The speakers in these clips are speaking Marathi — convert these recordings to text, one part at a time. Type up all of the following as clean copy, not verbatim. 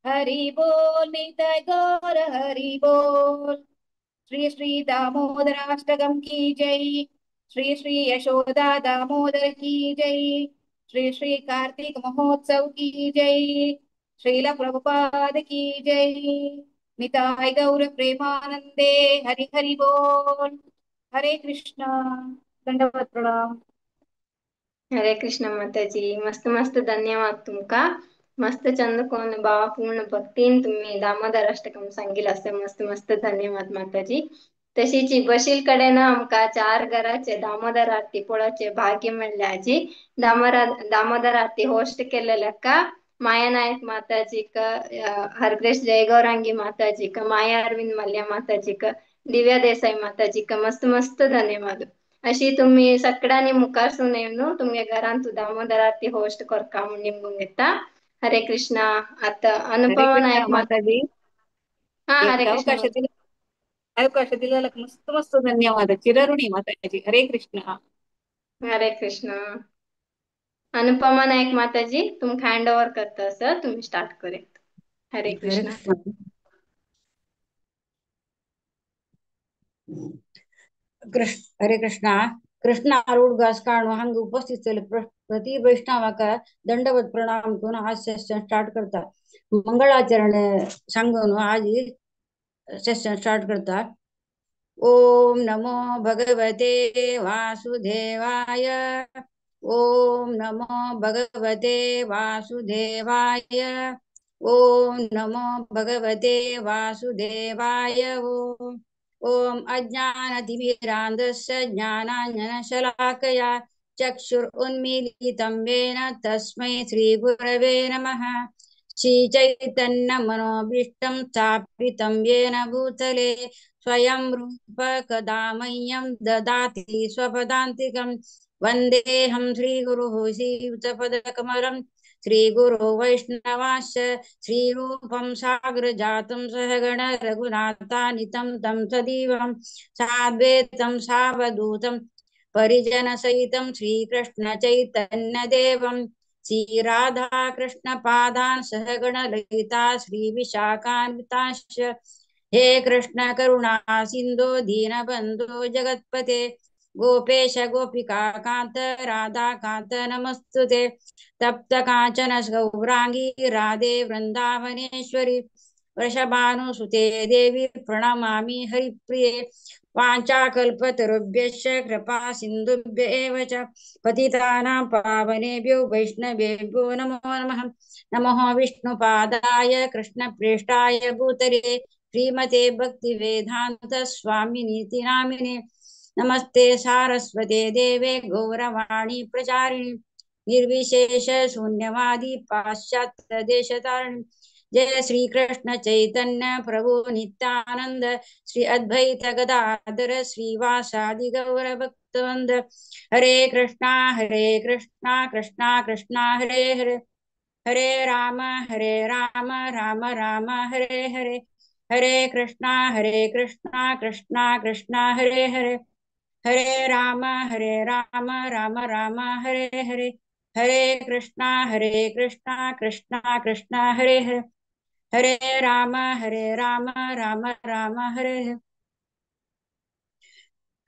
हरि बोल निताय गौर हरि बोल। श्री श्री दामोदराष्टकम की जय। श्री श्री यशोदा दामोदर की जय। श्री श्री कार्तिक महोत्सव की जय। श्रील प्रभुपाद की जय। निताय गौर प्रेमानंदे। हरि हरि बोल। हरे कृष्णा। दंडवत प्रणाम। हरे कृष्ण माताजी, मस्त मस्त धन्यवाद तुमका. मस्त चंद कोण भावपूर्ण भक्तीन तुम्ही दामोदर अष्टकम सांगितलं असं मस्त मस्त धन्यवाद माताजी. तशीची बशील कडे ना आमका चार घराचे दामोदर आरती पोळाचे भाग्य मिळले आजी. दामोदर आरती होस्ट केलेल्या का माया नायक माताजी का हरग्रेश जयगौरांगी माताजी का माया अरविंद मल्ल्या माताजी का दिव्या देसाई माताजी का मस्त मस्त धन्यवाद. अशी तुम्ही सगळ्यांनी मुखार सुनेवनो तुम्ही घरांत दामोदर आरती होस्ट करका म्हणून निमून घेता. हरे कृष्णा. आता हरे अनुपमा कृष्णा नायक माता. माताजी. हा हरे एक कृष्ण अवकाश माता. दिला, अवकाश दिलेला मस्त मस्त धन्यवाद. चिरऋणी माताजी. हरे कृष्णा. हरे कृष्णा. अनुपमा नायक माताजी तुमका हँड ओव्हर करता सर, तुम्ही स्टार्ट करेक्ट. हरे हरे कृष्णा. कृष्णा. हरे कृष्णा. कृष्ण आरूढ़ घास कारणो हंग उपस्थित प्रति वैष्णव का दंडवत प्रणाम करून आज सेशन स्टार्ट करता. मंगळाचरण सांगून आज सेशन स्टार्ट करता. ओम नमो भगवते वासुदेवाय. ओम नमो भगवते वासुदेवाय. ओम नमो भगवते वासुदेवाय. ओम ओम अज्ञानतिमिरान्धस्य ज्ञानाञ्जनशलाकया चक्षुरुन्मीलितं येन तस्मै श्रीगुरवे नमः. श्रीचैतन्यमनोभीष्टं स्थापितं येन भूतले स्वयं रूप कदा मह्यं ददाति स्वपदान्तिकं वन्देऽहं श्रीगुरुः श्रीयुतपदकमलं श्रीगुरो वैष्णवाश्च श्रीरूपं साग्रजातं सहगण रघुनाथानितं तं सजीवं साद्वैतं सावधूतं परिजनसहितं श्रीकृष्णचैतन्यदेवं श्रीराधा कृष्णपादान् सहगण ललिता श्रीविशाखान्विताश्च हे कृष्ण करुणा सिंधु दीनबंधु जगत्पते गोपेश गोपिका कांत राधा कांत नमस्तुते तप्त कांचन गौरांगी राधे वृंदावनेश्वरी वृषभानुसुते देवी प्रणमामि हरिप्रिये वाञ्छाकल्पतरुभ्यश्च कृपा सिन्धुभ्य एव च पतितानां पावनेभ्यो वैष्णवेभ्यो नमो नमः. नमः विष्णुपादाय कृष्णप्रेष्ठाय भूतले श्रीमते भक्ति वेदांत स्वामिनीति नामिने. नमस्ते सारस्वते देवे गौरवाणी प्रचारिणी निर्विशेष शून्यवादी पाश्चात्य देशतारिणी. जय श्री कृष्ण चैतन्य प्रभु नित्यानंद श्री अद्वैत गदाधर श्रीवासादि गौर भक्तवृंद. हरे कृष्णा कृष्णा कृष्णा हरे हरे हरे राम राम राम हरे हरे. हरे कृष्णा कृष्णा कृष्णा हरे हरे हरे राम राम हरे हरे. हरे कृष्णा कृष्णा कृष्णा हरे हरे हरे राम राम राम हरे हरे.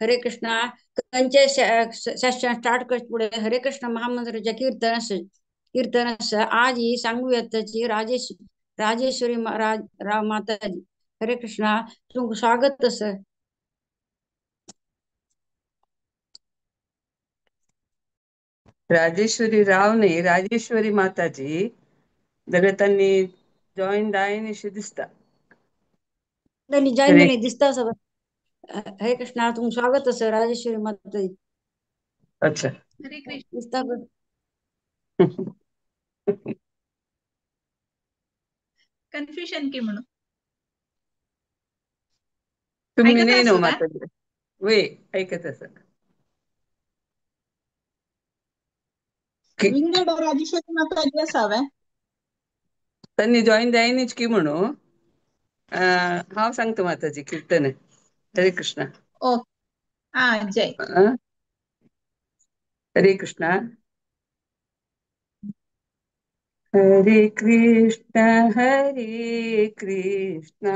हरे कृष्णा. कंचे सेशन स्टार्ट कर पुढे हरे कृष्ण महामंत्राच्या कीर्तनस आज ही सांगूयात त्याची राजेश्वरी राव माताजी. हरे कृष्णा. तुमचं स्वागत सर. राजेश्वरी राव नाही, राजेश्वरी माताजी. जाल्यार तांणी जॉईन जायन अशें दिसता. त्यांनी जॉईन झाले दिसता सर. हरे कृष्णा. तुमचं स्वागत सर राजेश्वरी माताजी. अच्छा. हरे कृष्ण. दिसता कन्फ्युजन की म्हणून तुम्ही ऐकत नाही नो असू का? माताजी. वे ऐकत असा विंगड राजेश्वरी माताजी असावे. त्यांनी जॉईन जायनच की म्हणून हांव सांगता माताजी कीर्तन. हरे कृष्णा. ओ हा जय. हरे कृष्णा हरे कृष्ण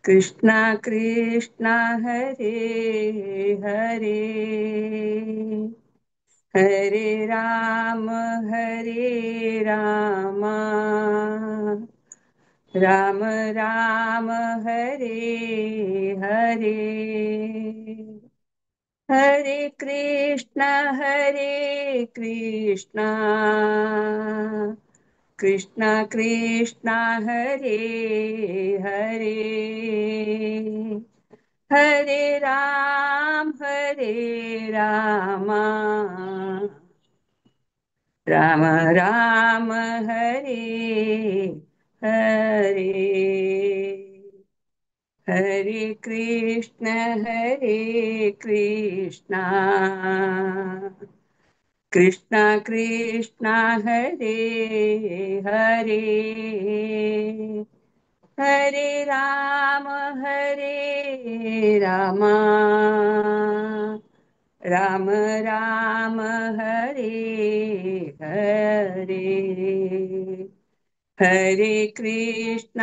कृष्णा कृष्णा हरे हरे हरे राम राम राम हरे हरे हरे कृष्ण कृष्ण कृष्ण हरे हरे हरे राम राम राम हरे हरे हरे कृष्ण कृष्ण कृष्ण हरे हरे हरे राम राम राम हरे हरे हरे कृष्ण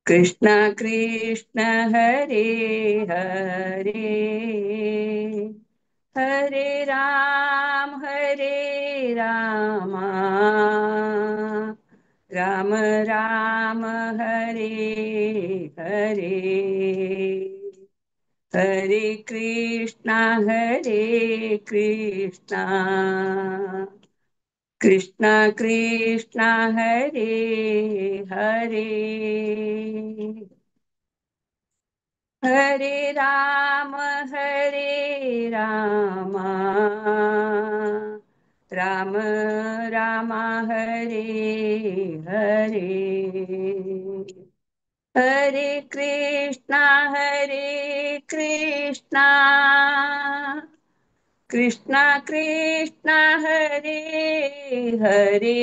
कृष्ण कृष्ण हरे हरे हरे राम राम राम हरे हरे हरे कृष्ण कृष्ण कृष्ण हरे हरे हरे राम राम राम हरे हरे हरे कृष्णा कृष्ण कृष्ण हरे हरे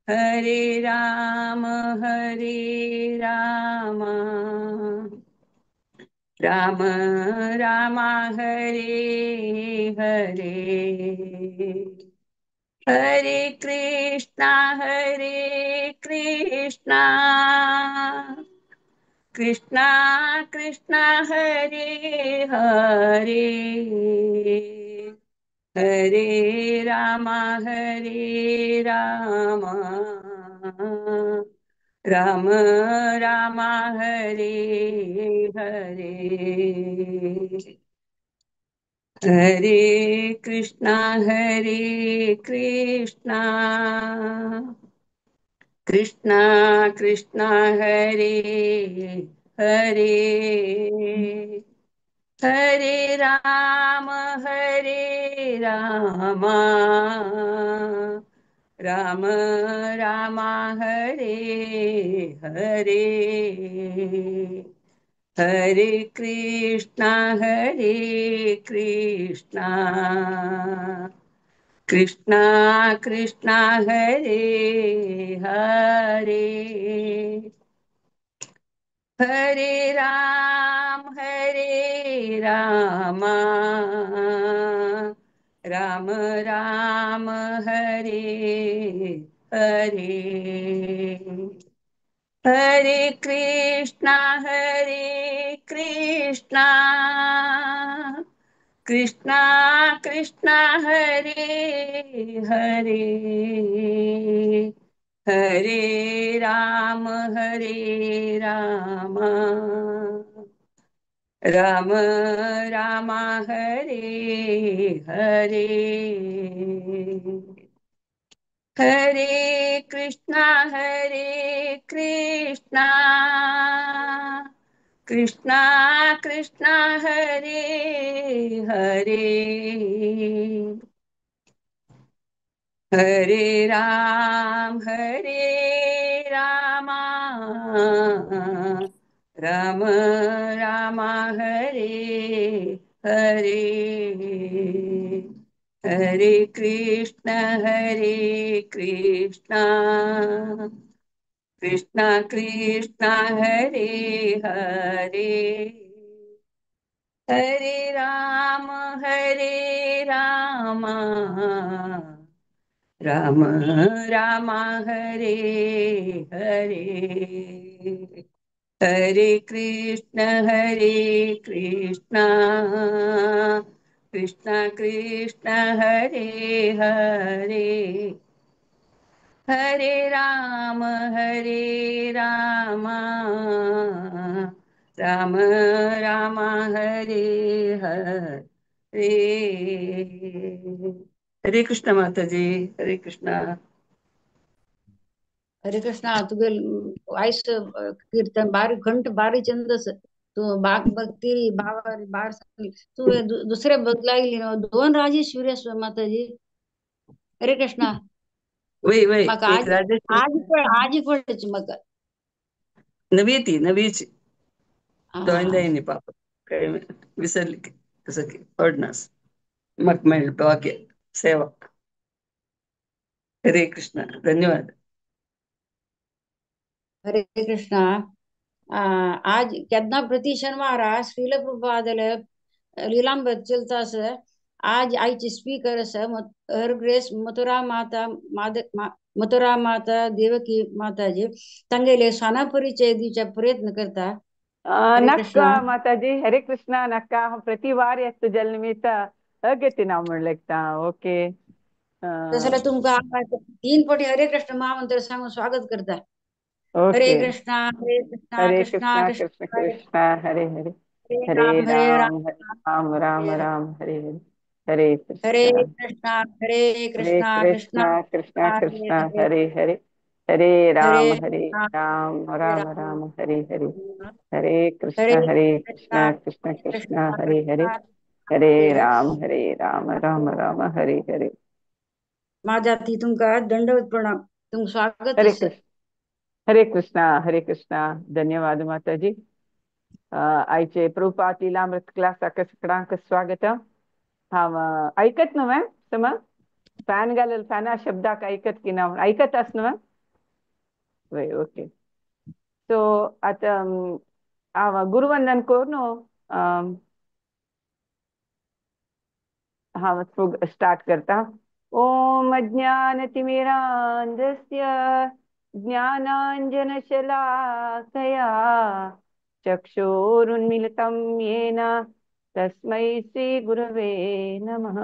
हरे राम राम राम हरे हरे हरे कृष्णा कृष्णा कृष्णा हरे हरे हरे राम राम राम हरे हरे हरे कृष्णा कृष्णा कृष्णा हरे हरे हरे राम राम राम हरे हरे हरे कृष्णा कृष्णा कृष्णा हरे हरे हरे राम राम राम हरे हरे हरे कृष्णा कृष्णा कृष्णा हरे हरे हरे राम राम राम हरे हरे हरे कृष्णा कृष्णा कृष्णा हरे हरे हरे राम राम राम हरे हरे हरे कृष्ण कृष्ण कृष्ण हरे हरे हरे राम राम राम हरे हरे, हरे कृष्ण कृष्ण कृष्ण हरे हरे, हरे राम राम राम हरे हरे। हरे कृष्ण माताजी, हरे कृष्ण। हरे कृष्णा तुगे वाईस कीर्तन बारी घंट बारी छंदस तू बाग बघती बार बार तू दुसरे बदलाईली ना दोन राजेश्वरी असो माताजी. हरे कृष्णा वय वय मग एक आज राजेश्वरी आज पडच मग नवीची जॉईन हा जाईनी पाप काही विसरली की कसं की ordinance मग मेळतो वाक्य सेवा. हरे कृष्ण, धन्यवाद. हरे कृष्णा आज केदना प्रति शनिवार श्रील प्रभुपादल लीलांबत चलता स आज आईची स्पीकर स हर ग्रेस मथुरा माता देवकी माताजी तंगेले स्वाना परिचय दीचा प्रयत्न करता. हरे ನಕ್ಕ कृष्णा ಮಾತಾಜಿ ಹರೇ ಕೃಷ್ಣ ನಕ್ಕ ಪ್ರತಿ ವಾರ ಎಷ್ಟು ಜಲ್ ನಿಮಿತ್ತ अगेती नाव म्हणलेकता ओके तसला तुमका तीन पटी हरे कृष्ण महामंत्र सांगून स्वागत करता. हरे ओके कृष्णा हरे कृष्णा हरे कृष्णा कृष्णा कृष्ण कृष्ण हरे कृष्ण हरे हरे, हरे हरे राम राम हरे राम हरे राम हरे हरे, हरे हरे कृष्ण हरे हरे कृष्णा कृष्णा कृष्ण कृष्ण हरे कृष्ण हरे हरे हरे, हरे हरे राम हरे राम राम राम हरे हरे, हरे हरे कृष्ण कृष्णा कृष्ण कृष्ण कृष्णा हरे हरे, कृष्णा हरे हरे राम राम राम हरे हरे, माझा ती तुमका दंडवत प्रणाम तुम स्वागत हरे अस. कृष्ण हरे कृष्णा धन्यवाद माताजी. आईचे प्रभुपाद लीलामृत क्लास सगळ्यांक स्वागत. हांव ऐकत न्हू मॅम सम फॅन घालल फॅना शब्दाक ऐकत की ना ऐकत आस न्हू मॅम वय ओके. सो आता हांव गुरुवंदन कोर न्हू हांव स्टार्ट करता. ओम अज्ञानतिमिरान्धस्य ज्ञानाञ्जनशलाकया चक्षुरुन्मिलितं येन तस्मै श्रीगुरवे नमः।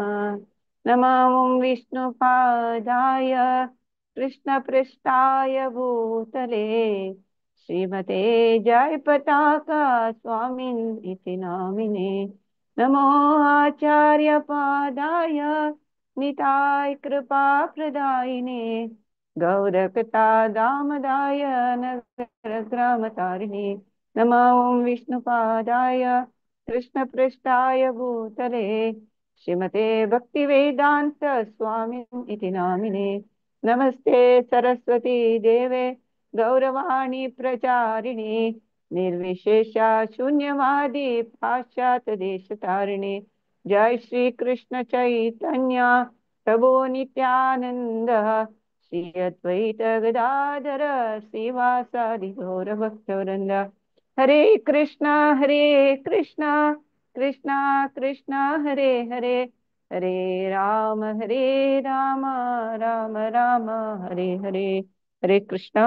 नमो विष्णुपादाय कृष्णपृष्ठाय भूतले श्रीमते जयपताका स्वामिन् इति नामिने। नमो आचार्यपादाय निताय कृपाप्रदायिने गौरकथा दामदाय नगरग्रामतारिणे। नमो विष्णुपादाय कृष्णपृष्ठाय भूतले श्रीमते भक्तिवेदान्त स्वामी इति नामिने। नमस्ते सरस्वती देवे गौरवाणी प्रचारिणे निर्विशेषा शून्यवादी पाश्चात देश तारिणे। जय श्री कृष्ण चैतन्य प्रभु नित्यानंद श्री अद्वैत गदाधर श्रीवासादि गौर भक्तवृंद। हरे कृष्णा कृष्णा कृष्णा हरे हरे, हरे राम राम राम हरे हरे। हरे कृष्णा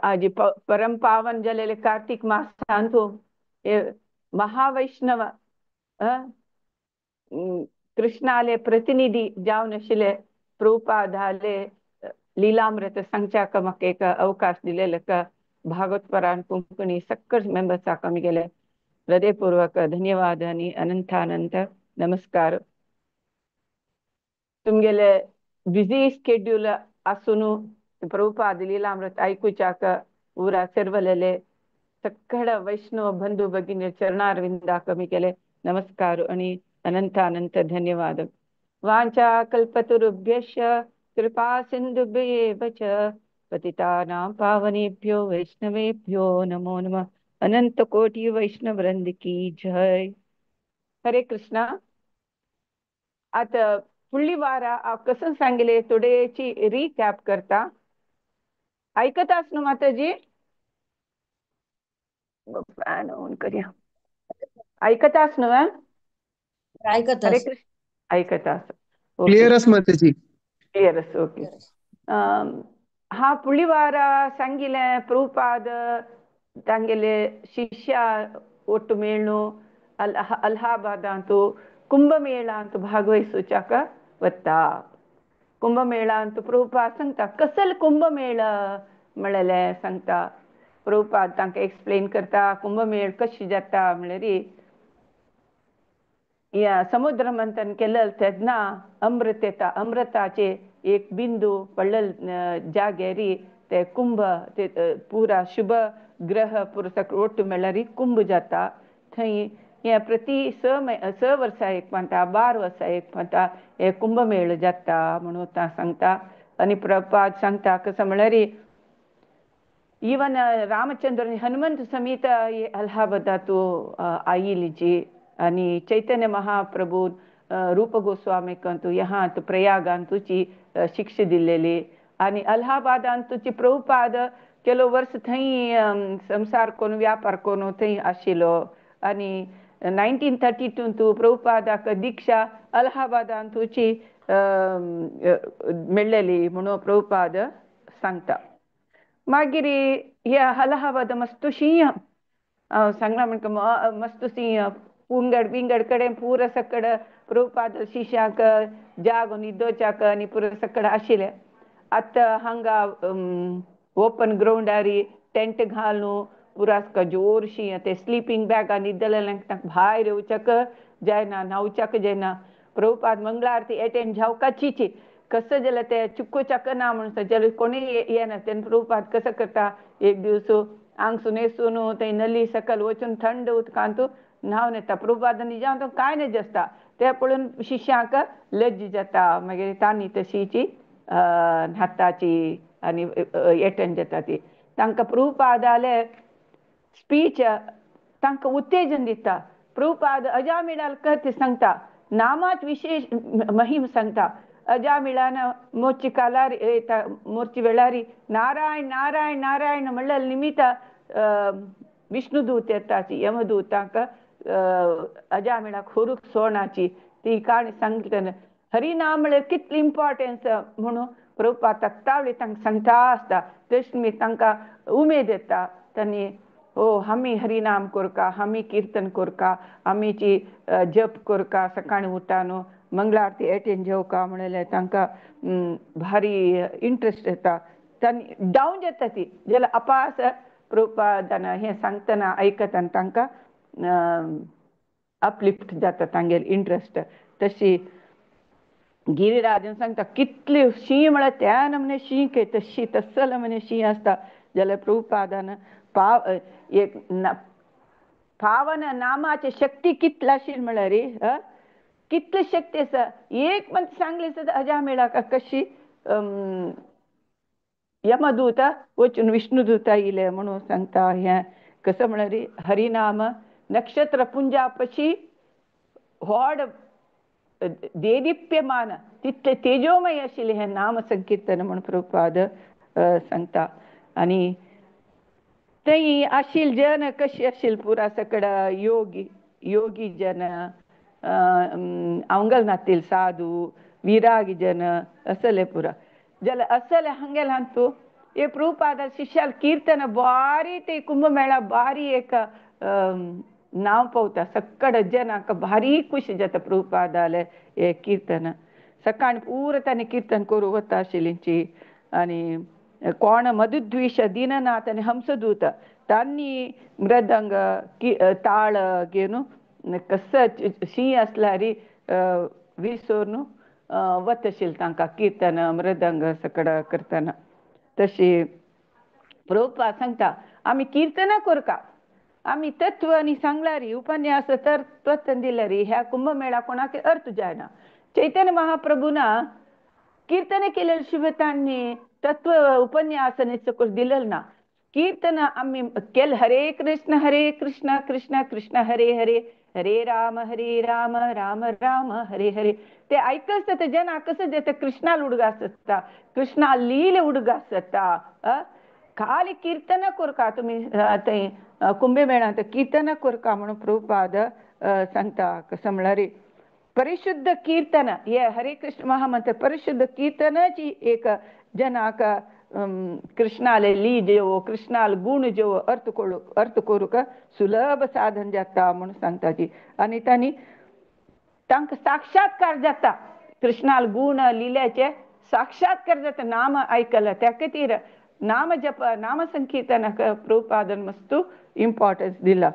आज परम पावन जलेले कार्तिक मास सांतो महावैष्णव कृष्णाले प्रतिनिधी जावन आशिल्ले प्रभुपादाले लीलामृत सांगच्याक म्हाका एक अवकाश दिलेलो भागवत परायण कोंकणी सक्कट मेंबर्साक आमी गेले हृदयपूर्वक धन्यवाद आणि अनंतानंत नमस्कार. तुमगेले बिझी स्केड्यूल आसून प्रभुपाद लीलामृत ऐकूच्याक ऊरा सेर्वलेले सकळ वैष्णव बंधू भगिनी चरणारविंदाक आमी केले नमस्कार आणि अनंतानंत धन्यवाद. वाचा कल्पतरुभ्यश्च कृपा सिंधुभ्येव च पतितानां पावनेभ्यो वैष्णवेभ्यो नमो नमः. अनंत कोटि वैष्णव वृंद की जय. हरे कृष्णा. आता फुडली वारा हांव कसं सांगले थोडेची रिकॅप करता. ऐकत आस न्हू माताजी. फॅन ऑन करया. ऐकतास न्हू ऐकत हरे अस. कृष्ण ऐकतास ओके क्लिअरच माताजी. क्लिअरच ओके हा ಪುಳಿವಾರ ಸಂಗಿಲೆ ಪ್ರಭುಪಾದ ತಂಗೆಲೆ ಶಿಷ್ಯ ಒಟ್ಟು ಮೇಳ್ನು ಅಲಹಾಬಾದ ಅಂತೂ ಕುಂಭಮೇಳ ಅಂತೂ ಭಾಗವಹಿಸೂಚಾಕ वता कुंभमेळा ಅಂತೂ प्रभुपाद सांगता कसल कुंभमेळ म्हळेले सांगता प्रभुपाद तांकां एक्सप्लेन करता कुंभमेळ कशी जाता म्हळ्यार या समुद्र मंथन केलें तेन्ना अमृत येता अमृताचे एक बिंदू पडलेल जाग्यारी ते कुंभ ते पुरा शुभ ग्रह पुरस ಒಟ್ಟು मेळ्ळारी कुंभ जाता थंय हे प्रति स वर्सा एक म्हणटा 12 वर्सा एक म्हणटा हे कुंभमेळ जाता म्हणून सांगता आनी प्रभुपाद सांगता कसं म्हळ्यार इवन रामचंद्र हनुमंत समेत अलाहाबादातू आयिल्लीची आनी चैतन्य महाप्रभू रूप गोस्वामीकंतू ह्यांत प्रयागांतूची शिक्षा दिल्लेली आनी अलाहाबादांतूची प्रभुपाद केलो वर्स थंय संसार करून व्यापार करून थंय आशिल्लो आनी 1932 प्रभुपादाक दिक्षा अलाहाबादांतूची मेळ्ळेली म्हणून प्रभुपाद सांगता मागीर ह्या अलाहाबाद मस्तुशी सांगला म्हणटा मस्तुशी पुंगड बिंगड कडेन पुरा सकड प्रभुपाद शिश्यांक जागो न्हिदोवच्याक आनी पुरा सकड आशिल्ले आतां हांगा ओपन ग्रावंडारी टेंट घालून पुरासका जोरशी ते स्लिपींग बॅगां न्हिदलेल्यांक तांकां भायर येवच्याक जायना न्हांवच्याक जायना प्रभुपाद मंगळा आरती एटेंड जावकाचीची कसं जाल्यार ते चुकोवच्याक ना म्हणून जाल्यार कोणीय येना तेन्ना प्रभुपाद कसं करता एक दीस आंगसून न्हेसून थंय नली सकयल वचून थंड उदकांत न्हांवन येता प्रभुपाद न्हिजावन तो कांय नज आसता ते पळोवन शिश्यांक लज्ज जाता मागीर तांणी तशीची न्हाताची आनी एटेंड जाता ती तांकां प्रभुपादाले स्पीच तांकां उत्तेजन दिता प्रभुपाद अजामिळाल करता सांगता नामाच विशेष महिम सांगता अजामिळान मोर्ची कालार मोर्ची वेळारी नारायण नारायण नारायण म्हणल्यार निमित्त विष्णुदूत येताची यमदूत तांकां अजामिळाक व्हरूंक सोडनाची ती काणी सांगतना हरिनाम म्हळ्यार कितली इम्पॉर्टन्स म्हणून प्रभुपाद ताकतावळी तांकां सांगता आसता तशी तांकां उमेद येता तांणी ओ आमी हरिनाम करका आमी किर्तन करका आमीची जप करका सकाळीं उठान मंगळा आरती एटेंड जेवका म्हणलें तांकां भारी इंट्रस्ट येता तांणी डावन जाता ती जाल्यार अपास प्रभुपादान हें सांगतना आयकतना तांकां अपलिफ्ट जाता तांगेर इंट्रस्ट तशी गिरिराजन सांगता कितली शी म्हळ्यार त्या नमने शी तशी तसल नमने शी आसता जाल्यार प्रभुपादान एक पावन नामाची शक्ती कितली आशिल्ली म्हळ्यार कितली शक्ती आसा एक पण सांगली सुद्दां अजामिळाक कशी यमदूत वचून विष्णुदूत आयिल्ले म्हणून सांगता हें कसं म्हळ्यार हरिनाम नक्षत्र पुंजा पशी व्हड देदीप्यमान तितले तेजोमय आशिल्लें हें नाम संकीर्तन म्हणून प्रभुपाद सांगता आनी थंय आशिल्ले जन कशी आशिल्ले पुरा सकड योगी जन अवंगल साधू विरागी जन असले पुरा जाल्यार असले हांगेलांतू हे प्रभुपाद शिश्याल कीर्तन बारी ते कुंभमेळा बारी एक नांव पावता सकड जनाक भारी खुशी जाता प्रभुपादाले हे कीर्तन सकाळीं पुरा तांणी कीर्तन करूं वता आशिल्लींची आनी कोण मधुद्वीश दीननाथ आनी हंसदूत तांणी मृदंग ताळ घेवन कसं शी आसल्यार विसरून वत आशिल्लें तांकां कीर्तन मृदंग सकड करतना तशी प्रभुपाद सांगता आमी कीर्तनां करता आमी तत्व आनी सांगल्यार उपन्यास तर तत्व दिल्यार ह्या कुंभमेळा कोणाक अर्थ जायना चैतन्य महाप्रभुना कीर्तन केलेले शिवतांनी तत्व उपन्यास दिलेलं ना कीर्तन आम्ही केलं हरे कृष्ण कृष्ण कृष्ण हरे हरे हरे राम राम राम हरे हरे ते ऐकत जना कसं देतं कृष्णाला उडगासता कृष्णा लीले उडगासता खाली कीर्तन करका तुम्ही कुंभमेळ्यांत कीर्तन करका म्हणून प्रभुपाद सांगता कसं म्हळ्यार परिशुद्ध कीर्तन हे हरे कृष्ण महामंत्र परिशुद्ध कीर्तनाची एक जनाक कृष्णाले ली जेवो कृष्णाल गुण जेवो अर्थ करूक सुलभ साधन जाता म्हणून सांगताची आणि त्यांनी तांकां साक्षात्कार जाता कृष्णाल गुण लिल्याचे साक्षात्कार जाता नाम ऐकलं त्या खातीर नाम जप नाम संकीर्तनाक प्रभुपादन मस्तू इम्पॉर्टन्स दिला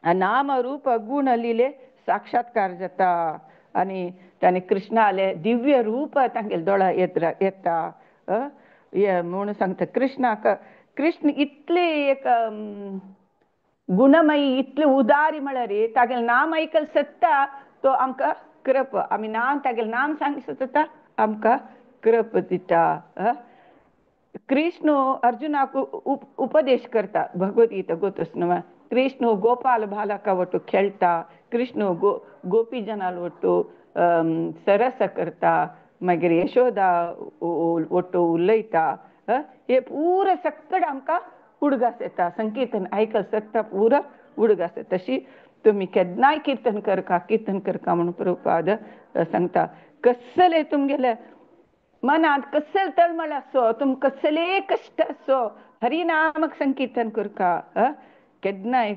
नाम रूप गुण लिले साक्षात्कार जाता आणि त्याने कृष्णाले दिव्य रूप तांगेले दोळा येता म्हणून सांगता कृष्ण इतले एक गुणमयी इतले उदारी म्हळ्यार तागेले नाम ऐकल सत्ता तो आमकां कृप आमी नाम तागेले नाम सांग सत्ता आमकां कृप दिता कृष्ण अर्जुनाक उपदेश करता भगवद्गीता गोतस न्हू कृष्ण गोपाल बालका ಒಟ್ಟು खेळता कृष्ण गोपी जनाल ಒಟ್ಟು सरस करता मागीर यशोदा ಒಟ್ಟು उलयता हे पूर सक्कड आमकां उडगास येता संकीर्तन आयकल सत्ता पूर उडगास येता तशी तुम्ही केन्नाय कीर्तन करका म्हणून प्रभुपाद सांगता कसले तुमगेले मनात कसले तळमळ आसो तुम कसले कश्ट आसो हरिनामक संकीर्तन करका केन्नाय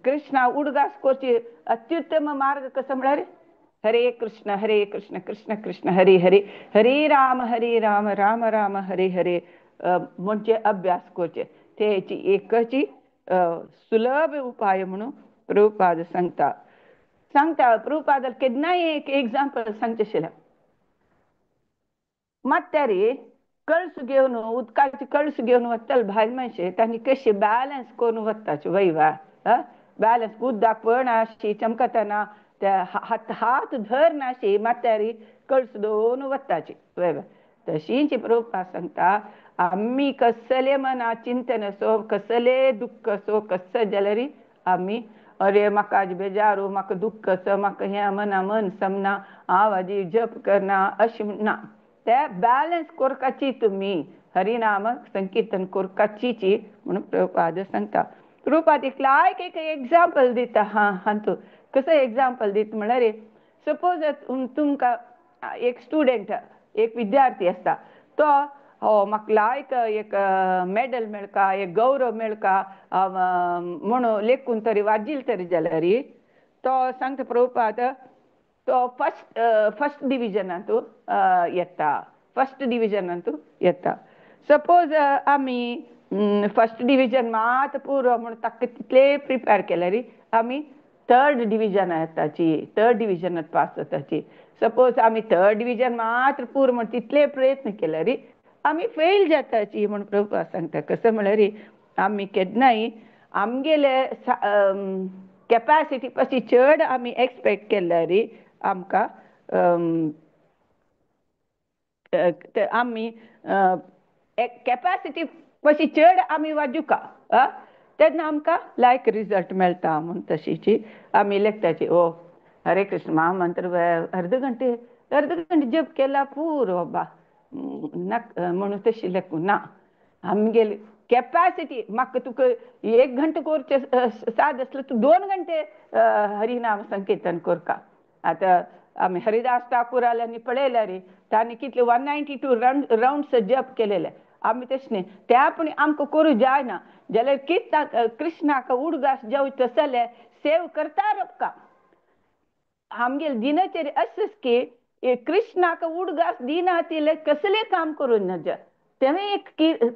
कृष्णा उडगास करची अत्युत्तम मार्ग कसो म्हळ्यार हरे कृष्ण कृष्ण कृष्ण हरे हरे हरे राम राम राम हरे हरे म्हणजे अभ्यास करचे तेची एकची सुलभ उपाय म्हणून प्रभुपाद सांगता प्रभुपाद केन्नाय एक एग्जाम्पल सांगचेशिल्लें मात्यारी कळस घेवन उदकाची कळस घेवन वताले भायल मनशे तांणी कशी बॅलन्स करून वताचे वयवा बॅलन्स उदक पळनाशी चमकतना त्या हात धरनाशी मात्यारी कळस दोन वताची वयवा तशींच प्रभुपाद सांगता आमी कसले मना चिंतन असो कसले दुख्ख असो कसले जाल्यार आमी अरे म्हाका आज बेजारू म्हाका दुख्ख असो म्हाका हें मना मन समना हांव आजी जप करना अशें ना ते बॅलन्स करपाची तुम्ही हरिनामक संकीर्तन करपाची म्हणून प्रभुपाद सांगता प्रभुपाद एक एग्जाम्पल दिता हातूंत कसं एग्जाम्पल दिता म्हळ्यार सपोज तुमकां एक स्टुडंट एक विद्यार्थी आसता तो म्हाका लायक एक मेडल मेळका एक गौरव मेळका म्हणून लेखून तरी वाजिल तरी जाल्यार तो सांगता प्रभुपाद तो फर्स्ट डिविजनांत येता सपोज आमी फर्स्ट डिविजन मात पुरो म्हणून ताका तितले प्रिपेर केल्यार आमी थर्ड डिविजनांत पास जाताची सपोज आमी थर्ड डिविजन मात्र पुरो म्हणून तितले प्रयत्न केल्यार आमी फेल जाताची म्हणून प्रभुपाद सांगता कसं म्हळ्यार आमी केन्नाय आमगेले कॅपॅसिटी पाशी चड आमी एक्सपेक्ट केल्यार आमकां आमी कॅपॅसिटी पाशी चड आमी वाजुका तेन्ना आमकां लायक रिजल्ट मेळटा म्हणून तशीची आमी लेखताची हरे कृष्ण महामंत्र अर्द घंटे जप केला पुरो बाबा म्हणून तशी लेखून ना आमगेली कॅपॅसिटी म्हाका तुका 1 घंटो करचे साद आसलो तूं 2 घंटे हरिनाम संकीर्तन करका आतां आमी हरिदास ठाकुराल्यांनी पळयल्यार तांणी कितले 192 राउंड्स जप केलेले आमी तशें न्ही त्या पूण आमकां करूं जायना जाल्यार कितें कृष्णाक उडगास जेवचे तसले सेव करता रबका आमगेले दिनचर्या अशेंच की कृष्णाक उडगास दिना तिले कसले काम करून नज तें एक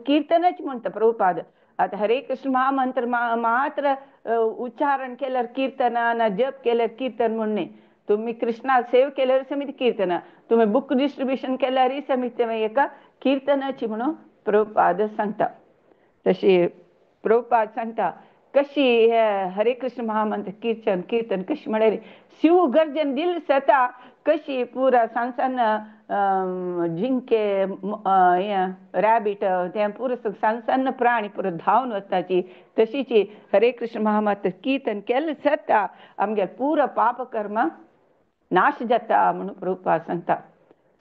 कीर्तनच म्हणटा प्रभुपाद आतां हरे कृष्ण महामंत्र मात्र उच्चारण केल्यार कीर्तना ना जप केल्यार कीर्तन म्हणून तुम्ही कृष्णा सेव केल्यार समिती कीर्तना तुम्ही बुक डिस्ट्रीब्युशन केल्यार समिती एका कीर्तनाची म्हणून प्रभुपाद सांगता तशी प्रभुपाद सांगता कशी हरे कृष्ण महामंत्र कीर्तन कशी म्हळ्यार शिव गर्जन दिल सता कशी पुरा सांसन जिंके रॅबिट ते पुरो सांसन प्राणी पुरो धांवन वताची तशीची हरे कृष्ण महामंत्र कीर्तन केलें सता आमगे पुरो पाप कर्म नाश जाता म्हणून प्रभुपाद सांगता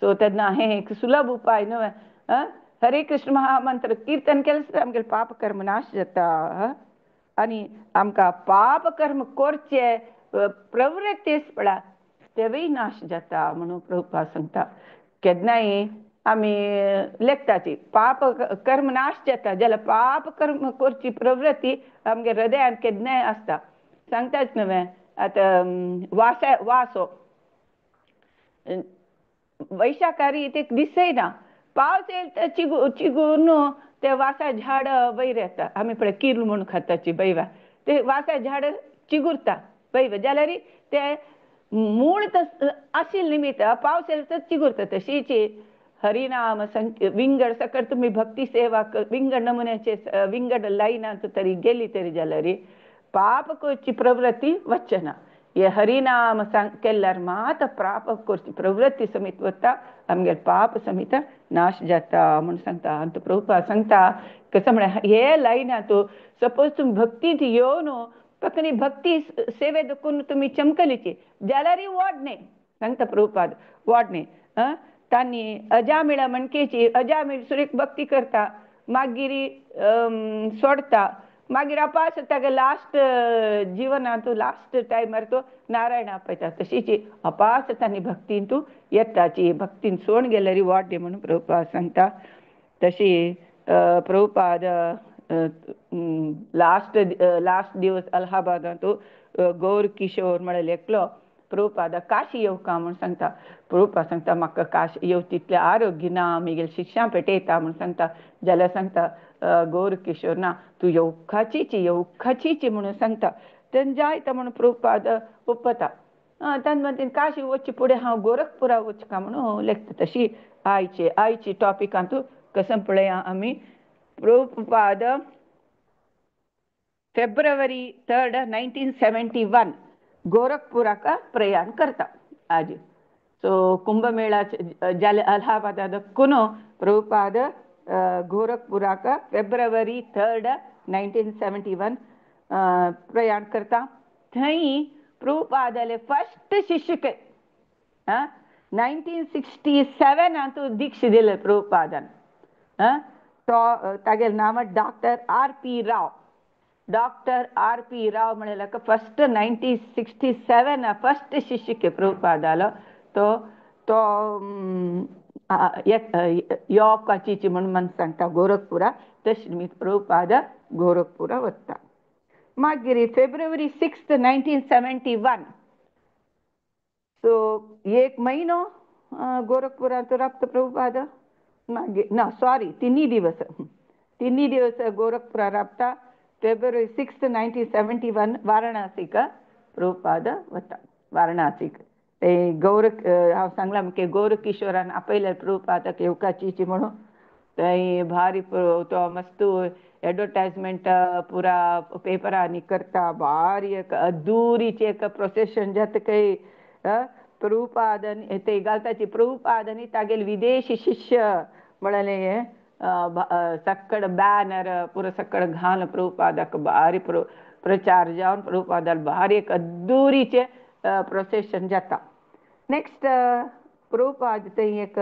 सो तेन्ना हे एक सुलभ उपाय न्हू हरे कृष्ण महामंत्र कीर्तन केलें सता आमगे पाप कर्म नाश जाता आनी आमकां पाप कर्म करचे प्रवृत्तीस पडा तेवय नाश जाता म्हणून प्रभुपाद सांगता. केन्नाय आमी लेखताची पाप कर्म नाश जाता जाल्यार पाप कर्म करची प्रवृत्ती आमगे हृदयान केन्नाय आसता. सांगताच न्हय आतां वासो वैशाखारी ते दिसयना, पावस येयला चिगून ते वासा झाड वयर येता. आमी पळय किर्ल म्हणून खाताची बैवा ते वासा झाड चिगुरता बैवा जाल्यार ते मूळ आशिल्ले निमित्त पावस येयला तर चिगुरता. तशीच हरिनाम विंगड सकट तुम्ही भक्ती सेवा विंगड नमुन्याचे विंगड लायनात तरी गेली तरी जाल्यार पाप करची प्रवृत्ती वचना. हे हरिनाम केल्यार मात पाप करची प्रवृत्ती समीत वता, आमगे पाप समीत नाश जाता म्हणून सांगता. आनी प्रभुपाद सांगता कसं म्हळ्यार हे लायनात सपोज तुम्ही भक्तींत येवन फक्त भक्ती सेवे देखून तुम्ही चमकलीची जाल्यार वडणे सांगता प्रभुपाद वडणे. तांणी अजामिळ म्हणकेची अजामिळ सुरेख भक्ती करता मागीर सोडता, मागीर आपास ताका लास्ट जिवनांत लास्ट टायमार तो नारायणा आपयता. तशीच अपास तांणी भक्तीन तूं येताची भक्तीन सोडून गेल्यार वाडणे म्हणून प्रभुपाद सांगता. तशी प्रभुपाद लास्ट दिवस अलाहाबादांत गौर किशोर म्हळ्यार एकलो प्रभुपादा काशी येवका म्हणून सांगता. प्रभुपाद सांगता म्हाका काशी येव तितलें आरोग्य ना, आमगेल शिक्षा पेटयता म्हणून सांगता. जाल्यार सांगता गौर किशोर ना तूं येवखाचीच म्हणून सांगता. तेन्ना जायता म्हणून प्रभुपाद ओपता. तेन्ना काशी वच्चे फुडें हांव गोरखपुरा वचका म्हणून लेखता. तशी आयची टॉपिकांत कसं पळया आमी प्रभुपाद फेब्रुवारी 3, 1971 गोरखपुराक प्रयाण करता. आज सो कुंभमेळा जाले अलाहाबादाद कुनो प्रभुपाद गोरखपुराक फेब्रुवारी 3, 1971 प्रयाण करता. थंय प्रभुपादाले फर्स्ट शिष्य 1967 दीक्षा दिले प्रभुपादान. तो तागेलें नांव डॉक्टर R.P. राव म्हळ्यार फर्स्ट 1967 फर्स्ट शिष्य प्रभुपादालो तो योवपाची म्हणून मन सांगता गोरखपुरा. तशें निमित्त प्रभुपाद गोरखपुरा वता. मागीर फेब्रुवारी 6, 1971 सो एक म्हयनो गोरखपुरांत राबता प्रभुपाद. मागीर ना सॉरी तिनी दिवस गोरखपुरा राबता. फेब्रुवारी 6, 1971 वाराणसीक प्रभुपाद वता. वाराणसीक ते हांव सांगलां की गौर किशोरान आपयल्यार प्रभुपादाक येवकाची म्हणून. थंय भारी तो मस्त एडवर्टायजमेंट पुरा पेपरांनी करता. भारी एक अद्दुरीचें एक प्रोसेशन जाता खंय प्रभुपाद ते घालताची. प्रभुपाद आनी तागेले विदेशी शिष्य म्हळ्यार सक्कड बॅनर पुरो सक्कड घालून प्रभुपादाक भारी प्रचार जावन प्रभुपादाल भारी एक अद्दुरीचें प्रोसेशन जाता. नेक्स्ट प्रभुपाद थंय एक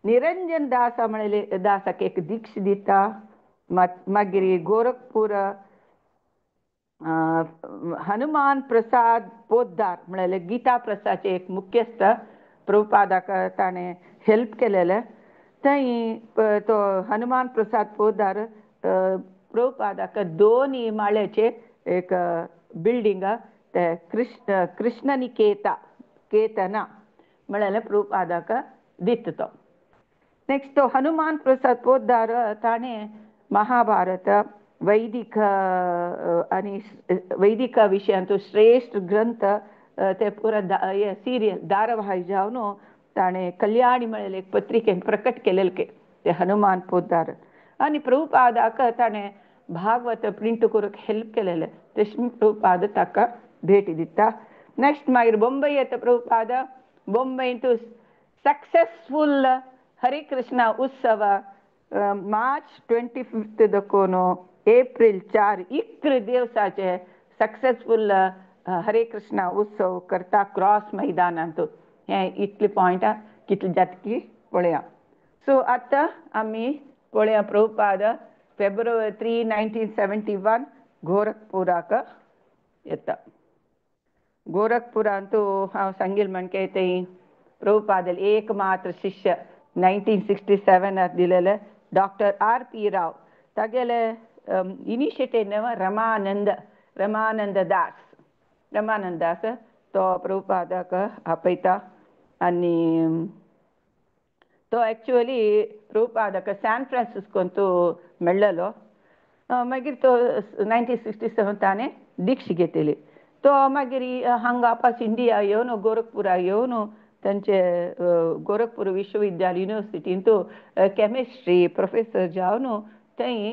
निरंजन दास म्हळ्यार दासाक एक दीक्षा दिता. मागीर गोरखपूर हनुमान प्रसाद पोद्दार म्हळ्यार गीता प्रसादचे एक मुख्यस्त प्रभुपादाक ताणें हेल्प केलेलें. थंय तो हनुमान प्रसाद पोद्दार प्रभुपादाक 2 माळ्याचे एक बिल्डींग ते कृष्णनिकेतना म्हळ्यार प्रभुपादाक दिता तो. नेक्स्ट तो हनुमान प्रसाद पोद्दार ताणें महाभारत वैदिक आनी वैदिका विशयांत श्रेश्ठ ग्रंथ ते पुरा सिरियल धारावाही जावन ताणें कल्याणी म्हळ्यार एक पत्रिकेन प्रकट केलेले ते हनुमान पोद्दार. आनी प्रभुपादाक ताणें भागवत प्रिंट करूंक हेल्प केलेलें. तशें प्रभुपाद ताका भेट दिता. नेक्स्ट मागीर बॉम्बे येता प्रभुपाद. बॉम्बेंत सक्सेसफूल हरे कृष्णा उत्सव मार्च 25 देखून एप्रिल 4 इकरा दिवसाचे सक्सेसफूल हरे कृष्णा उत्सव करता क्रॉस मैदानांत. हे इतले पॉयंट कितले जाता की पळया. सो आतां आमी पळया प्रभुपाद फेब्रुवारी 3, 1971 गोरखपुराक येता. गोरखपुरांतू हांव सांगिल म्हणके थंय प्रभुपादल एकमात्र शिष्य 1967 दिलेले डॉक्टर R.P. राव तागेले इनिशिएटिव्ह न्हू रमानंद दास तो प्रभुपादाक आपयता आनी तो एक्चुअली प्रभुपादाक सॅन फ्रांसिस्कोन तो मेळ्ळलो मागीर तो 1967 ताणें दिक्षा घेतली तो मागीर हांगा वापस इंडिया येवन गोरखपुरा येवन तांचे गोरखपूर विश्वविद्यालय युनिवर्सिटीन तो केमिस्ट्री प्रोफेसर जावन थंय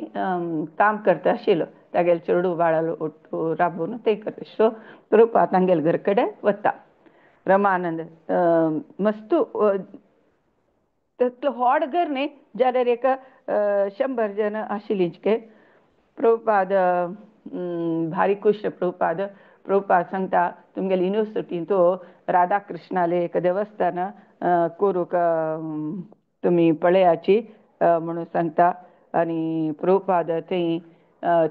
काम करता आशिल्लो तागेले चेडू बाळालो राबून थंय करता सो प्रभुपाद तांगेले घरा कडेन वता रमानंद मस्तू तसलो व्हड घर न्ही जाल्यार एक 100 जन आशिल्लींच प्रभुपाद भारी खुश प्रभुपाद सांगता तुमगेले युनिवर्सिटीन तो राधाकृष्णाले एक देवस्थान करूंक तुमी पळयाची म्हणून सांगता आनी प्रभुपाद थंय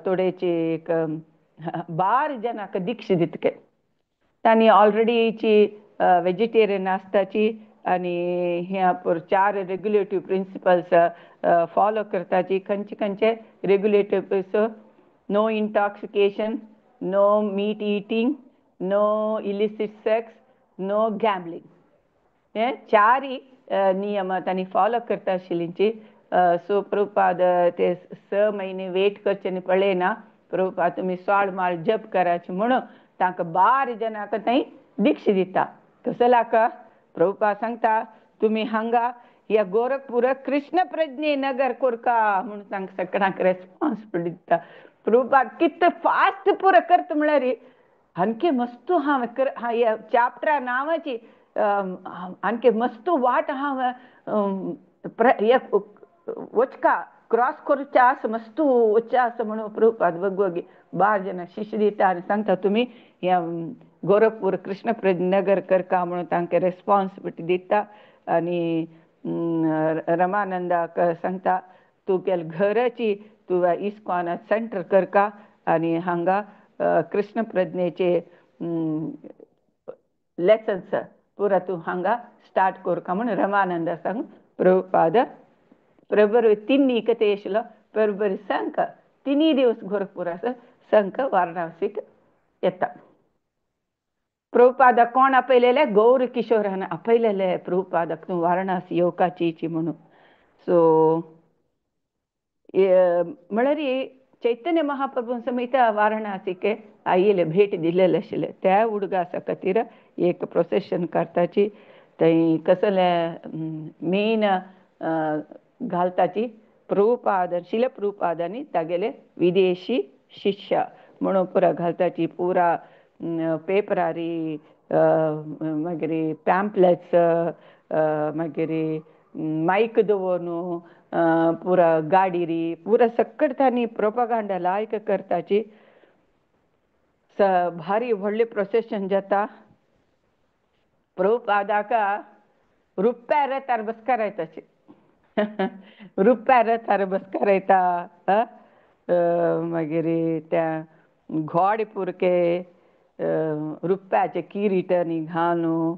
थोडेची एक 12 जनांक दिक्षा दितके तांणी ऑलरेडीची वेजिटेरियन आसताची आनी ह्या 4 रेग्युलेटिव्ह प्रिंसिपल्स फॉलो करताची खंयचे regulative no intoxication no meat eating no illicit sex no gambling हे 4 नियम तांणी फॉलो करता आशिल्लींची सो प्रभुपाद ते 6 म्हयने वेट करचे पळयना प्रभुपाद तुमी 16 माळ जप कराचे म्हणून तांकां 12 जनांक थंय दिक्षा दिता कसलाक प्रभुपाद सांगता तुमी हांगा ह्या गोरखपूर कृष्ण प्रज्ञे नगर कोरका म्हणून तांकां सगळ्यांक रेस्पॉन्सिबिलिटी दिता प्रभुपाद कितले फास्ट पुरो करता म्हळ्यार आणखी मस्तू हांव ह्या चॅप्टरा नांवाची आणखी मस्तू वाट हांव वचका क्रॉस करचे आसा मस्तू वचचे आसा म्हणून प्रभुपाद वगवगी 12 जनां शिश्य दिता आनी सांगता तुमी ह्या गोरखपूर कृष्ण प्रज्ञे नगर करका म्हणून तांकां रेस्पॉन्सिबिलिटी दिता आनी रमानंदाक सांगता तुगेले घराची तूं इस्कॉन सेंटर करका आनी हांगा कृष्ण प्रज्ञेचे लेसन्स पुरा तूं हांगा स्टार्ट करका म्हणून रमानंदा सांग प्रभुपाद फेब्रुवारी 3 कथे आशिल्लो फेब्रुवारी 3 दिवस गोरखपुराचो संक वाराणसीक येता प्रभुपादाक कोण आपयलेले गौर किशोरान आपयलेले प्रभुपादाक तूं वाराणसी येवपाची म्हणून सो म्हळ्यार चैतन्य महाप्रभून समेत वाराणसीक आयिल्ले भेट दिलेले आशिल्ले त्या उडगासा खातीर एक प्रोसेशन करताची थंय कसले मेन घालताची प्रभुपाद शिल प्रभुपादांनी तागेले विदेशी शिष्य म्हणून पुरा घालताची पुरा पेपरारी मागीर पॅम्पलेट्स मागीर मायक दवरून पुरा गाडीरी पुरा सकट तांणी प्रोपागांडा लायक करताची भारी व्हडले प्रोसेशन जाता प्रभुपादाक रुप्या रथार बसकारायताची रुप्या रथार बसकारायता मागीर त्या घोडे पुरके रुप्याचे किरीटनी घालून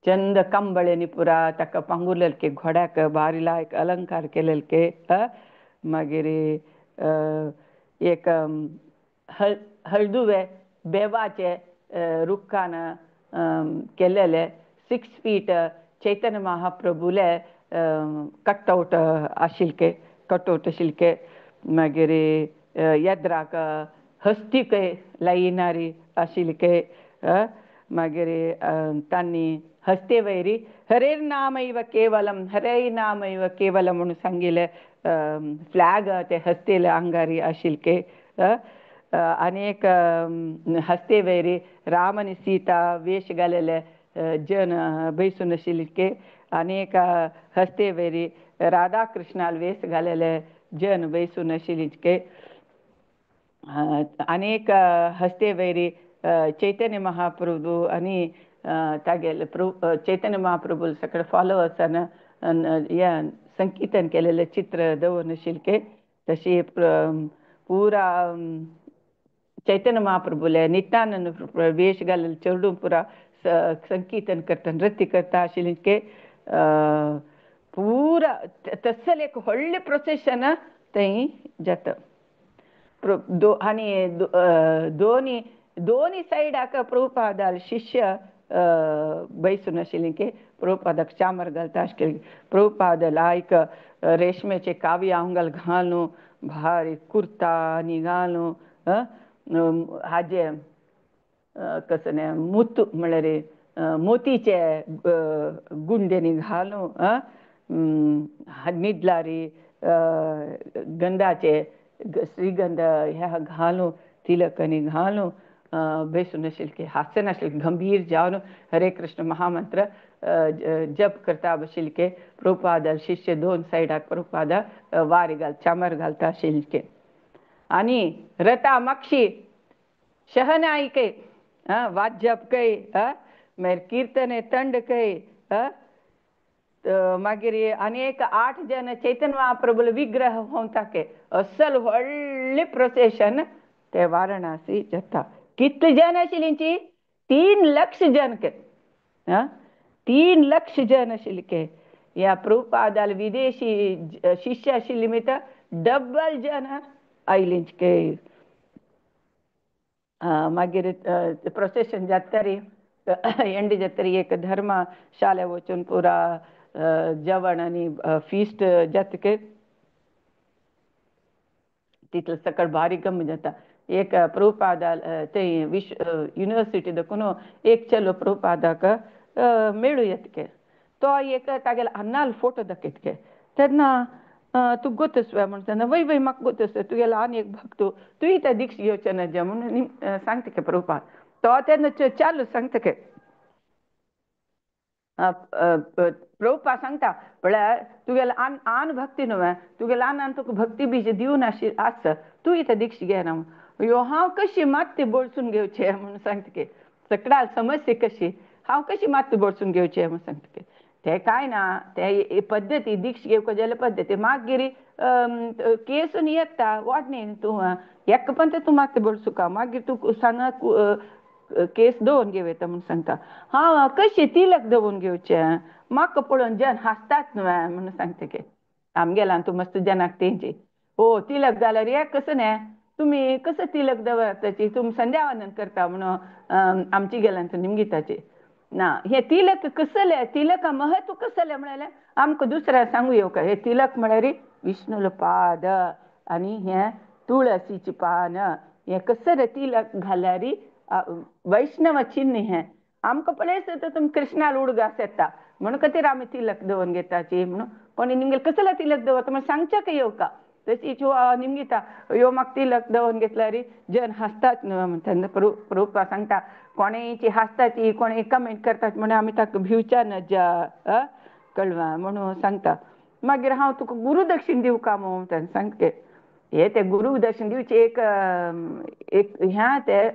चंद कंबळेनी पुरा ताका पांगुरलेले घोड्याक भारी लायक अलंकार केलेले मागीर एक हळदुवे बेवाचे रुखान केलेले 6 फीट चैतन्य महाप्रभूले कटआउट आशिल्के मागीर येद्राक हस्तीक लायिनारी आशिल्के मागीर तांणी हस्ते वयरी हरेर नामैव केवलम हरे नामैव केवलम म्हणून सांगिल्ले फ्लॅग ते हस्तेले आंगारी आशिल्के आनी एक हस्ते वयरी राम आनी सीता वेश घालेले जन बैसून आशिल्के आनी एक हस्ते वयरी राधा कृष्णाल वेश घालेले जन बैसून आशिल्के अनेक हस्ते वयरी चैतन्य महाप्रभू आनी तागेले चैतन्य महाप्रभू सकल फॉलोवर्सान या संकीर्तन केलेले चित्र दवरून आशिल्के तशी पुरा चैतन्य महाप्रभूले नित्यानंद प्रभू वेश घालून चेडूं पुरा संकीर्तन करता नृत्य करता आशिल्लें के पुरा तसल एक व्हडलें प्रोसेशन थंय जाता. आनी दोनी सायडाक प्रभुपादाल शिष्य बैसून आशिल्लीं के प्रभुपादाक चामर घालता आशिल्लीं. प्रभुपाद लायक रेशमेचे कावी आंगल घालून भारी कुर्ता आनी घालून हाजे कसं मुतू म्हळ्यार मोतीचे गुंडेनी घालून न्हिदलारी गंधाचे श्रीगंध ह्या घालून तिलकनी घालून बेसून आशिल्ले की हासन आशिल्ले गंभीर जावन हरे कृष्ण महामंत्र जप करता आशिल्ले के प्रभुपाद शिष्य दोन सायडाक प्रभुपादा वारी घाल चामर घालता आशिल्ले के. आनी रता मक्षी शहनाई के वाजप कै मागीर कीर्तने थंड कै मागीर अनेक 8 जन चैतन्य महाप्रभूल विग्रह होता के असल व्हडले प्रोसेशन ते वाराणसी जाता. कितले जन आशिल्लींची 3 लाख जन के 3 लाख जन आशिल्ले के. ह्या प्रभुपादाल विदेशी शिष्य आशिल्ली मित डबल जन आयलींच के. मागीर प्रोसेशन जातरी एंड जातरी एक धर्मशाले वचून पुरा जेवण आनी फीस्ट जाता के तितले सकळ भारी गम जाता. एक प्रभुपादाल थंय युनिवर्सिटी देखून एक चलो प्रभुपादाक मेळूं येता के. तो एक तागेलो अन्नाल फोटो दाखयता के. तेन्ना तू गोतस्व म्हणटा वय वय म्हाका गोतस्व तुगेलो आनी एक भक्त तू त्या दिक्ष घेवचें नज म्हणून सांगता के प्रभुपाद. तो तेन्ना चालू सांगता के प्रभुपाद सांगता म्हळ्यार तुगेलो आन भक्ती न्हू तुगेलो आन तुका भक्ती बीज दिवन आस तू इथं दिक्ष घेना ह्यो हांव कशी मात बोळसून घेवचें म्हणून सांगता के. सकडाल समस्या कशी हांव कशी मात बोळसून घेवचें म्हणून सांगता के. ते काय ना ते पद्दती दिक्ष घेवपाक जाल्या पद्दती मागीर केसून येता वाडणी तूं एक पण तूं मात बोळसूका मागीर तूं सांगा केस दवरून घेवं येता म्हणून सांगता. हांव कशी तिलक दवरून घेवचें म्हाका पळोवन जन हांसतात न्हू म्हणून सांगता के. आमगेला तूं मस्त जनाक तेंची हो तिलक जाल्यार हे कसं न्ही तुमी कसं तिलक दवरताची तुमी संध्यावंदन करता म्हणून आमची गेल्यान निमगिताची ना हे तिलक कसले तिलका महत्व कसले म्हळ्यार आमकां दुसऱ्या सांगू येवका. हे तिलक म्हळ्यार विष्णूल पाद आनी हे तुळशीची पान हे कसले तिलक घाल्यार वैष्णव चिन्ह हे आमकां पळयत तर तुमी कृष्णाल उडगास येता म्हणून खातीर आमी तिलक दवरून घेताची म्हणून. पण निमगे कसले तिलक दवरता म्हण सांगचें येवका. तशीच निमगिता ह्यो म्हाका तिलक दवरून घेतल्यार जन हांसतात न्हू म्हणटा. प्रभुपाद सांगता कोणेची हांसताची कोणें कमेंट करतात म्हणून आमी ताका भिवच्या नजा कळवा म्हणून सांगता. मागीर हांव तुका गुरुदक्षिण दिवका म्हणून सांगता के. हे ते गुरुदक्षिण दिवचे एक ह्या ते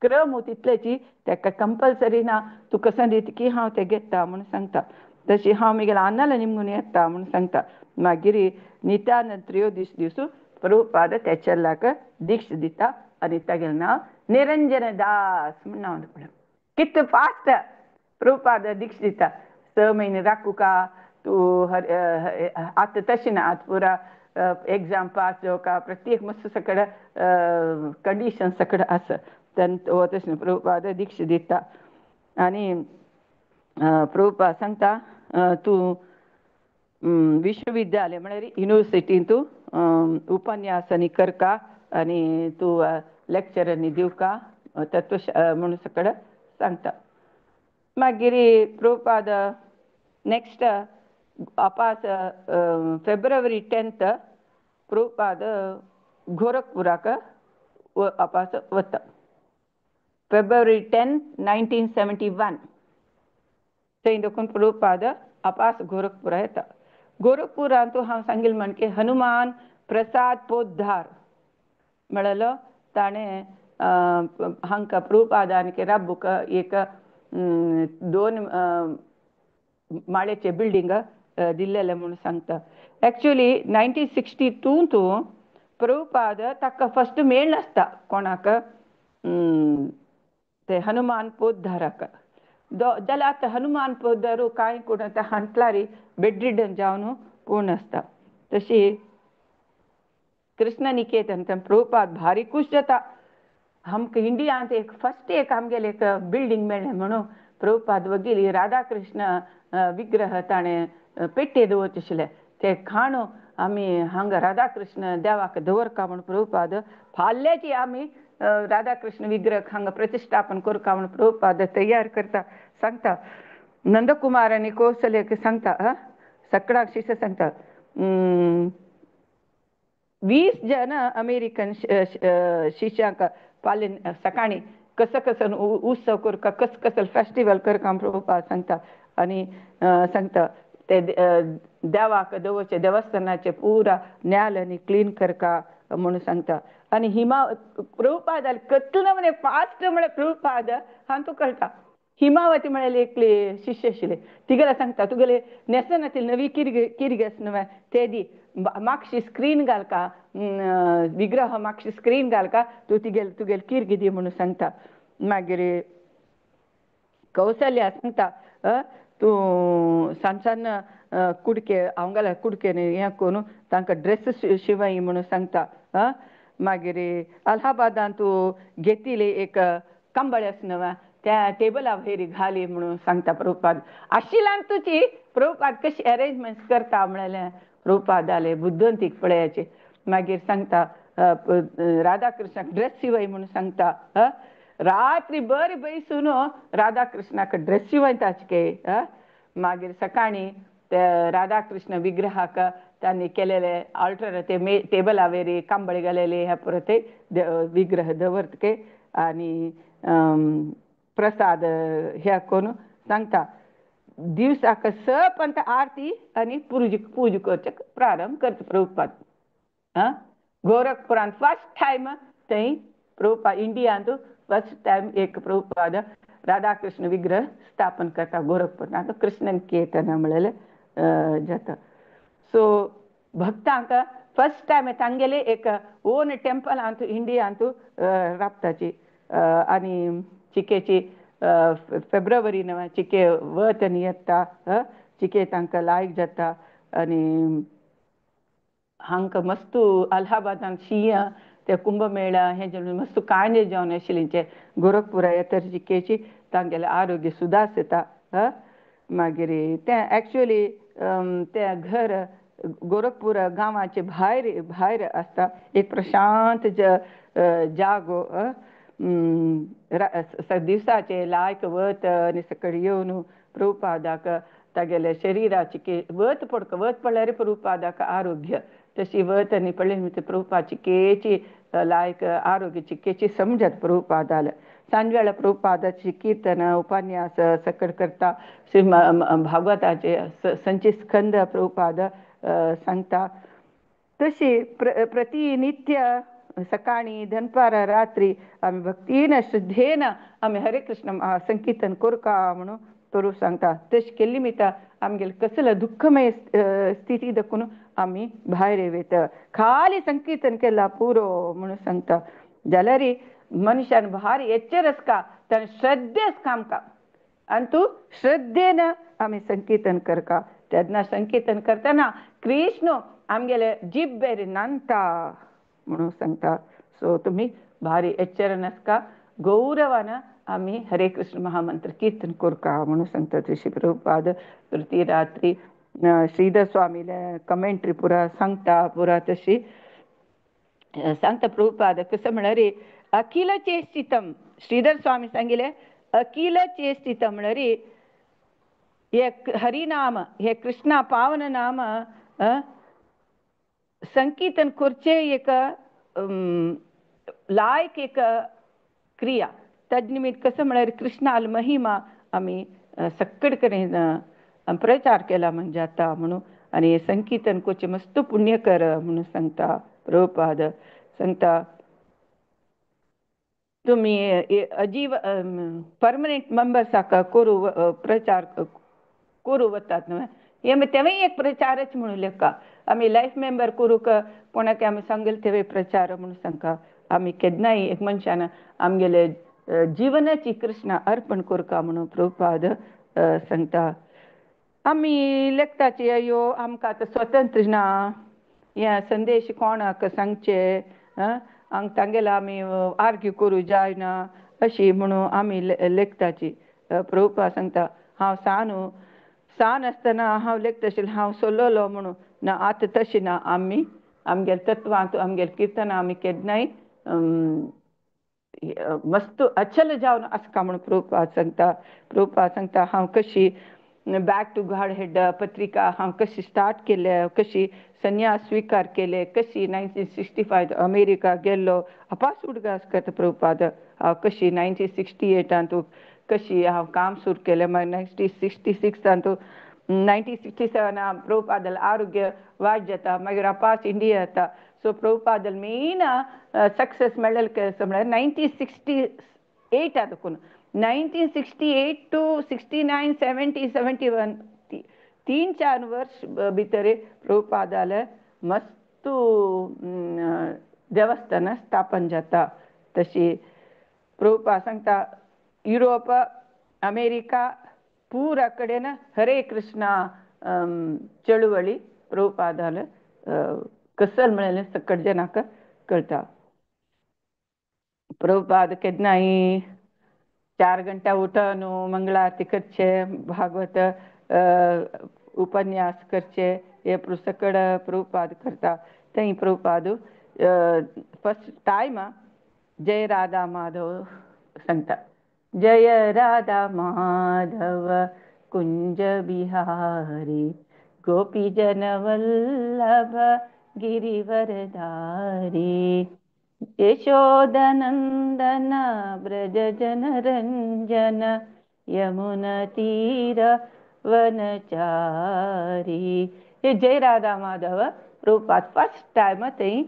क्रम तितलेची ताका कंपल्सरी ना तूं कसं दिता की हांव ते घेता म्हणून सांगता. तशी हांव म्हगेल्या आन्नाला निमगून येता म्हणून सांगता. मागीर नित्यानंद त्रयोदश दिवस प्रभुपाद त्या चेल्लाक दीक्ष दिता आनी तागेलें नांव निरंजन दास म्हूण नांव दवरलें. कितले फास्ट प्रभुपाद दीक्ष दिता. 6 म्हयने राखू का तूं आतां तशें ना आतां पुरा एग्जाम पास जावका प्रत्येक मस्त सकड कंडिशन सकड आसा तेन्ना तशें प्रभुपाद दीक्ष दिता. आनी प्रभुपाद सांगता तूं विश्वविद्यालय म्हळ्यार युनिवर्सिटीन तूं उपन्यासांनी करका आनी तूं लेक्चरांनी दिवका तत्व म्हणून सकड सांगता. मागीर प्रभुपाद नेक्स्ट अपास फेब्रुवारी 10 प्रभुपाद गोरखपुराक अपास वता. फेब्रुवारी 10, 1971 थंय देखून प्रभुपाद अपास गोरखपुरा येता. गोरखपुरांत हांव सांगिल्लें म्हण की हनुमान प्रसाद पोद्दार म्हळ्यार ताणें हांकां प्रभुपादान राबूक एक 2 माळेचें बिल्डींग दिल्लेलें म्हणून सांगता. एक्चुली 1962 प्रभुपाद ताका फस्ट मेळ नासता कोणाक ते हनुमान पोद्दाराक जाल्यार आतां हनुमान पोद्दारू कांय कोण आतां हांतलारी बेड रिडन जावन कोण आसता तशी कृष्ण निकेतन प्रभुपाद भारी खूश जाता आमकां इंडियांत एक फस्ट एक आमगेले एक बिल्डींग मेळ्ळें म्हणून प्रभुपाद वगेली राधा कृष्ण विग्रह ताणें पेट्टे दवरचेशिल्ले ते खाणू आमी हांगा राधा कृष्ण देवाक दवरका म्हूण प्रभुपाद फाल्ल्याची आमी राधा कृष्ण विग्रह हांगा प्रतिश्ठापन करका म्हूण प्रभुपाद तयार करता सांगता नंदकुमार आनी कौसल्याक सांगता सकाळाक शिष्य सांगता 20 जन अमेरिकन शिश्यांक फाल्यां सकाळीं कसं उत्सव करता कसं फेस्टिवल करता प्रभुपाद सांगता आनी सांगता ते देवाक दवरचे देवस्थानाचे पुरा न्याल आनी क्लीन करता म्हणून सांगता आनी प्रभुपाद कसलो म्हणे फास्ट म्हळ्यार प्रभुपाद हांव तुका कळटा हिमावती म्हळ्यार एकली शिश्य आशिल्ली तिगेला सांगता तुगेले नेसनातील नवी किरगेस न्हय ते दी मागशी स्क्रीन घालका विग्रह मागशी स्क्रीन घालका तूं तुगेले किरगी दी म्हणून सांगता मागीर कौसल्या सांगता तूं सांसान कुडके हांव कुडकेन हें करून तांकां ड्रेस शिंवय म्हणून सांगता मागीर अलाहाबादांत तूं घेतिली एक कंबळ आसा न्हय त्या टेबला वयर घाली म्हणून सांगता प्रभुपाद आशिल्ल्यान तुजी प्रभुपाद कशी अरेंजमेंट्स करता म्हळ्यार प्रभुपाद जाले बुद्दंतीक पळयाचे मागीर सांगता राधा कृष्णाक ड्रेस शिंवय म्हणून सांगता रात्री बरी बैसून राधा कृष्णाक ड्रेस शिंवयताचे मागीर सकाळीं ते राधा कृष्ण विग्रहाक तांणी केलेले ऑल्टर ते टेबला वयर कांबळे घालेले हे परत विग्रह दवरतके आनी प्रसाद हे करून सांगता दिवसाक पंत आरती आनी पूजा करचे प्रारंभ करता प्रभुपाद गोरखपुरांत फस्ट टायम थंय प्रभुपाद इंडियांत फस्ट टायम एक प्रभुपाद राधा कृष्ण विग्रह स्थापन करता गोरखपुरांत कृष्ण निकेतन म्हळ्यार जाता सो भक्तांक फस्ट टायम तांगेले एक ओन टेंपलांत इंडियांत राबताची आनी चिकेची फेब्रुवारी न्हय चिके वत आनी येता चिके तांकां लायक जाता आनी हांकां मस्त अलाहाबादांत शिंय ते कुंभमेळा हे मस्त कांदे जेवण आशिल्लींचे गोरखपुरा येता चिकेची तांगेलें आरोग्य सुदारता मागीर ते एक्चुअली ते घर गोरखपूर गांवाचे भायर आसता एक प्रशांत जागो दिवसाचे लायक वत आनी सकाळीं येवन प्रभुपादाक तागेले शरिराची वत पडल्यार प्रभुपादाक आरोग्य तशी वत आनी पडले प्रभुपाद चिकेची लायक आरोग्य चिकेची समजत प्रभुपादाल सांजवेळा प्रभुपादाची कीर्तन उपन्यास सकड करता श्री भागवताचे संची स्कंद प्रभुपाद सांगता तशी प्रतिनित्य सकाळीं दनपार रात्री आमी भक्तीन श्रद्धेन आमी हरे कृष्ण संकीर्तन करका म्हणून प्रभू सांगता तशें केल्ली मिता आमगेले कसलो दुख्खमय स्थिती देखून आमी भायर वयता खाली संकीर्तन केला पुरो म्हणून सांगता जाल्यार मनशान भारी एच्चर आसका ताणें श्रद्धेस काम का आनी तूं श्रद्धेन आमी संकीर्तन करका तेन्ना संकीर्तन करतना कृष्ण आमगेले जिब्बेर नांदता म्हणून सांगता सो तुमी भारी एच्चरान आसका गौरवान आमी हरे कृष्ण महामंत्र कीर्तन करका म्हणून सांगता तशी प्रभुपाद प्रती रात्री श्रीधर स्वामीले कमेंट्री पुरा सांगता पुरा तशी सांगता प्रभुपाद कसं म्हळ्यार अखिल चेष्टितम श्रीधर स्वामी सांगिले अखिल चेष्टितम म्हळ्यार हे हरिनाम हे कृष्णा पावन नाम संकीर्तन करचे एक लायक एक क्रिया तद निमित्त कसं म्हळ्यार कृष्णाल महिमा आमी सक्कड कडेन प्रचार केला म्हणजे जाता म्हणून आनी संकीर्तन करचें मस्त पुण्य कर म्हणून सांगता प्रभुपाद सांगता तुमी अजीव परमनंट मेंबर्साक करू प्रचार करू वतात न्हय हे तेवूय एक प्रचारच म्हणून लेखा आम्ही लाईफ मेंबर करूक कोणाक आमी सांगले प्रचार म्हणून सांगता आमी केन्नाय एक मनशान आमगेले जिवनाची कृष्णा अर्पण करका म्हणून प्रभुपाद सांगता. आमी लेखताची अयो आमकां आतां स्वतंत्र ना हे संदेश कोणाक सांगचे हांग तांगेला आमी आर्ग्यू करूं जायना अशी म्हणून आमी लेखताची. प्रभुपाद सांगता हांव सान आसतना हांव लेखता आशिल्लें हांव सोल्लोलो म्हणून ना आतां तशें ना. आमी आमगेले तत्वांत आमगेले किर्तना आमी केन्नाय मस्त अचल जावन आसका म्हणून प्रभुपाद सांगता. प्रभुपाद सांगता हांव कशी बॅक टू गॉड हेड पत्रिका हांव कशी स्टार्ट केले, कशी संन्यास स्विकार केले, कशी 1965 अमेरिका गेल्लो अपास उडगास करता प्रभुपाद. हांव कशी 1968 कशी हांव काम सुरू केलें. मागीर 1966 1967 प्रभुपादल आरोग्य वायट जाता. मागीर अपास इंडिया येता. सो प्रभुपादल मेन सक्सेस मेळ्ळें म्हळ्यार 1968 देखून 1968 to 69 70 71 3-4 वर्ष भितर प्रभुपादाल मस्त देवस्थान स्थापन जाता. तशी प्रभुपाद सांगता युरोप अमेरिका पुरा कडेन हरे कृष्णा चळवळी प्रभुपादाल कसल म्हळें सकट जनाक कळटा. प्रभुपाद केन्नाय 4 गंटा उठून मंगळा आरती करचे, भागवत उपन्यास करचे हे सकट प्रभुपाद करता. थंय प्रभुपाद फर्स्ट टायम जय राधा माधव सांगता. जय राधा माधव कुंज बिहारी गोपी जन वल्लभ गिरिवरधारी यशोदनंदन ब्रज जन रंजन यमुना तीर वनचारी. हे जय राधा माधव प्रभुपाद फर्स्ट टायम थंय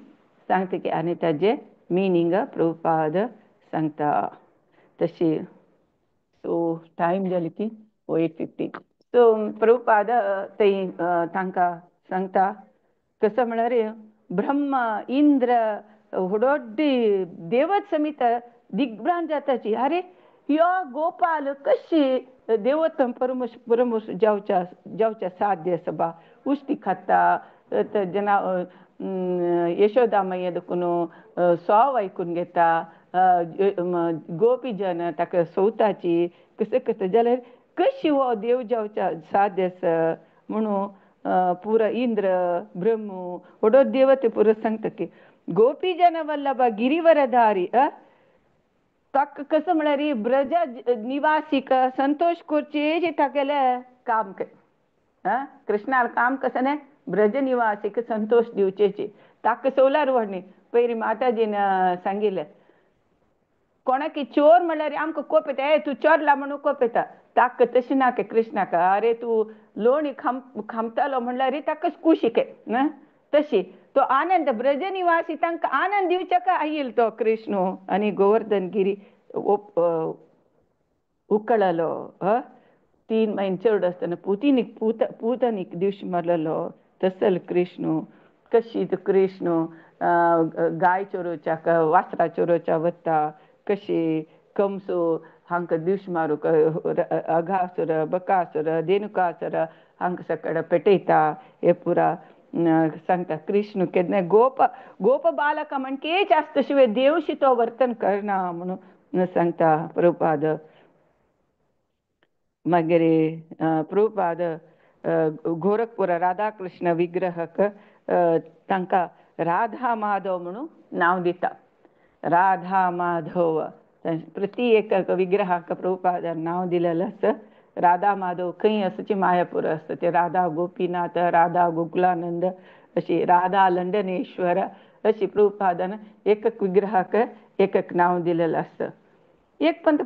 सांगता की आनी ताजे मिनींग प्रभुपाद सांगता. तशी सो टायम जाली की 8:50. सो प्रभुपाद थंय तांकां सांगता कसं म्हळ्यार ब्रह्मा इंद्र व्हडोड्डी देवत समीत दिग्भ्रांत जाताची. अरे ह्यो गोपाल कशी देवोत्तम परमेश जावच्या साध्य सभा उश्टी खाता जना यशोदा मैया देखून सोव ऐकून घेता. गोपी जन ताका सवताची कसं जाल्यार कशी हो देव जावच्या साध्य म्हणून पुरा इंद्र ब्रह्मू व्हडो देवते पुरो सांगता की गोपी जन वल्लभ गिरिवरधारी ताका कसं म्हळ्यार ब्रज निवासीक संतोष करचे तागेले काम कृष्णाल काम कसं न्ही ब्रज निवासीक संतोष दिवचेची ताका सवलार व्हडणी. पयलीं माताजीन सांगिल्लें कोणाकी चोर म्हळ्यार आमकां कोप येता तूं चोरला म्हणून कोप येता. ताका तशें नाका कृष्णाक अरे तूं लोणी खामतालो म्हणल्यार ताकाच कुशीक ना तशी तो आनंद ब्रज निवासी तांकां आनंद दिवच्याक आयिल्लो तो कृष्ण. आनी गोवर्धन गिरी उकळलो 3 महिने चड आसतना पुतनीक दिवशी मारलेलो तसल कृष्ण. कशी तो कृष्ण गाय चोरोवच्याक वासरा चोरोवच्या वता. कशी कंसो हांकां दिवश मारूक अघासुर बकासुर धेनुकासुर हांकां सकट पेटयता. हे पुरा सांगता कृष्ण केन्नाय गोप बालका म्हणकेच आसता शिवाय देवशी तो वर्तन करना म्हणून सांगता प्रभुपाद. मागीर प्रभुपाद गोरखपुरा राधा कृष्ण विग्रहाक तांकां राधा माधव म्हणून नांव दिता. राधा माधव प्रति एक विग्रहाक प्रभुपादान नांव दिलेलें आसा. राधा माधव खंय आसची मायापूर आसता ते राधा गोपीनाथ राधा गोकुलानंद अशी राधा लंडनेश्वर अशी प्रभुपादान एक विग्रहाक एक नांव दिलेलें आसता. एक पण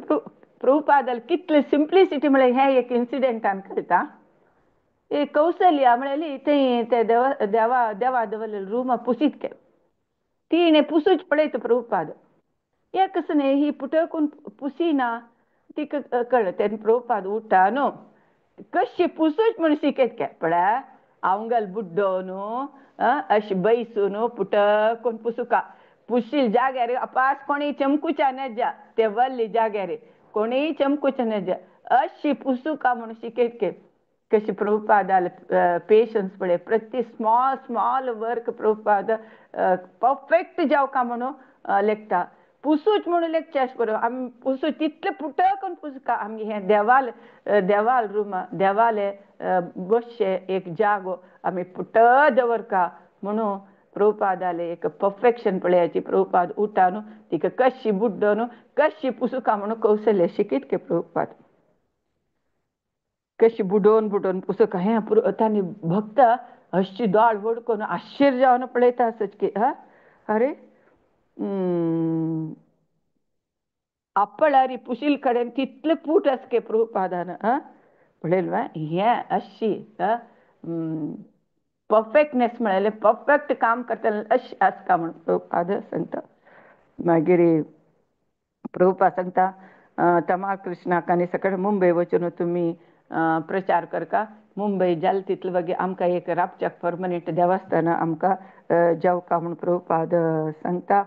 प्रभुपादाल कितले सिंप्लिसिटी म्हळ्यार हे एक इन्सिडेंटान कळटा. कौसल्या म्हळ्यार थंय ते देवा दवरलेले रूम पुसीत के तिणें पुसूच पळयता प्रभुपाद. हे कसं न्ही ही पुटकून पुसीना तिका कळ्ळें तेन्ना प्रभुपाद उठ्ठा न्हू कशी पुसूच म्हूण शिकयत के पळय अवंगल बुड्डोनु अश बैसूनु पुटकोन पुसुका पुशील जाग्यार अपास कोणी चमकुचा नजा ते वल्ली जाग्यार कोणी चमकुचा नजा अशी पुसुका म्हणून शिकेटके कशी प्रभुपादाल पेशन्स पडे प्रति small small work Prabhupada perfect जाव का म्हणून लेखता पुसूच म्हणून लेखच्यास बरो आमी पुसू तितले पुटकन पुसका आमी हे देवाल देवाल रूमा देवाले बसचे एक जागो आमी पुट दवरका म्हणून प्रभुपादाले एक परफेक्शन पळयाची प्रभुपाद उठानु तिका कशी बुड्डोनु कशी पुसुका म्हणून कौशल्य शिकित के प्रभुपाद कशी बुडोवन बुडोवन पुसुका हे तांणी भक्त अशी दोळ वडकोन आश्चर्य जावन पळयता आसत की अरे अप्पळारी पुशील कडेन तितले पूट आसके प्रभुपादान पळयलें हे अशी परफेक्टनेस म्हळ्यार परफेक्ट काम करतले अशें आसता म्हणून प्रभुपाद सांगता मागीर प्रभुपाद सांगता तमाल कृष्णाक आनी सकट मुंबय वचून तुमी प्रचार करका मुंबय जाल तितले बगे आमकां एक रापच्याक परमनंट देवस्थान आमकां जावका म्हणून प्रभुपाद सांगता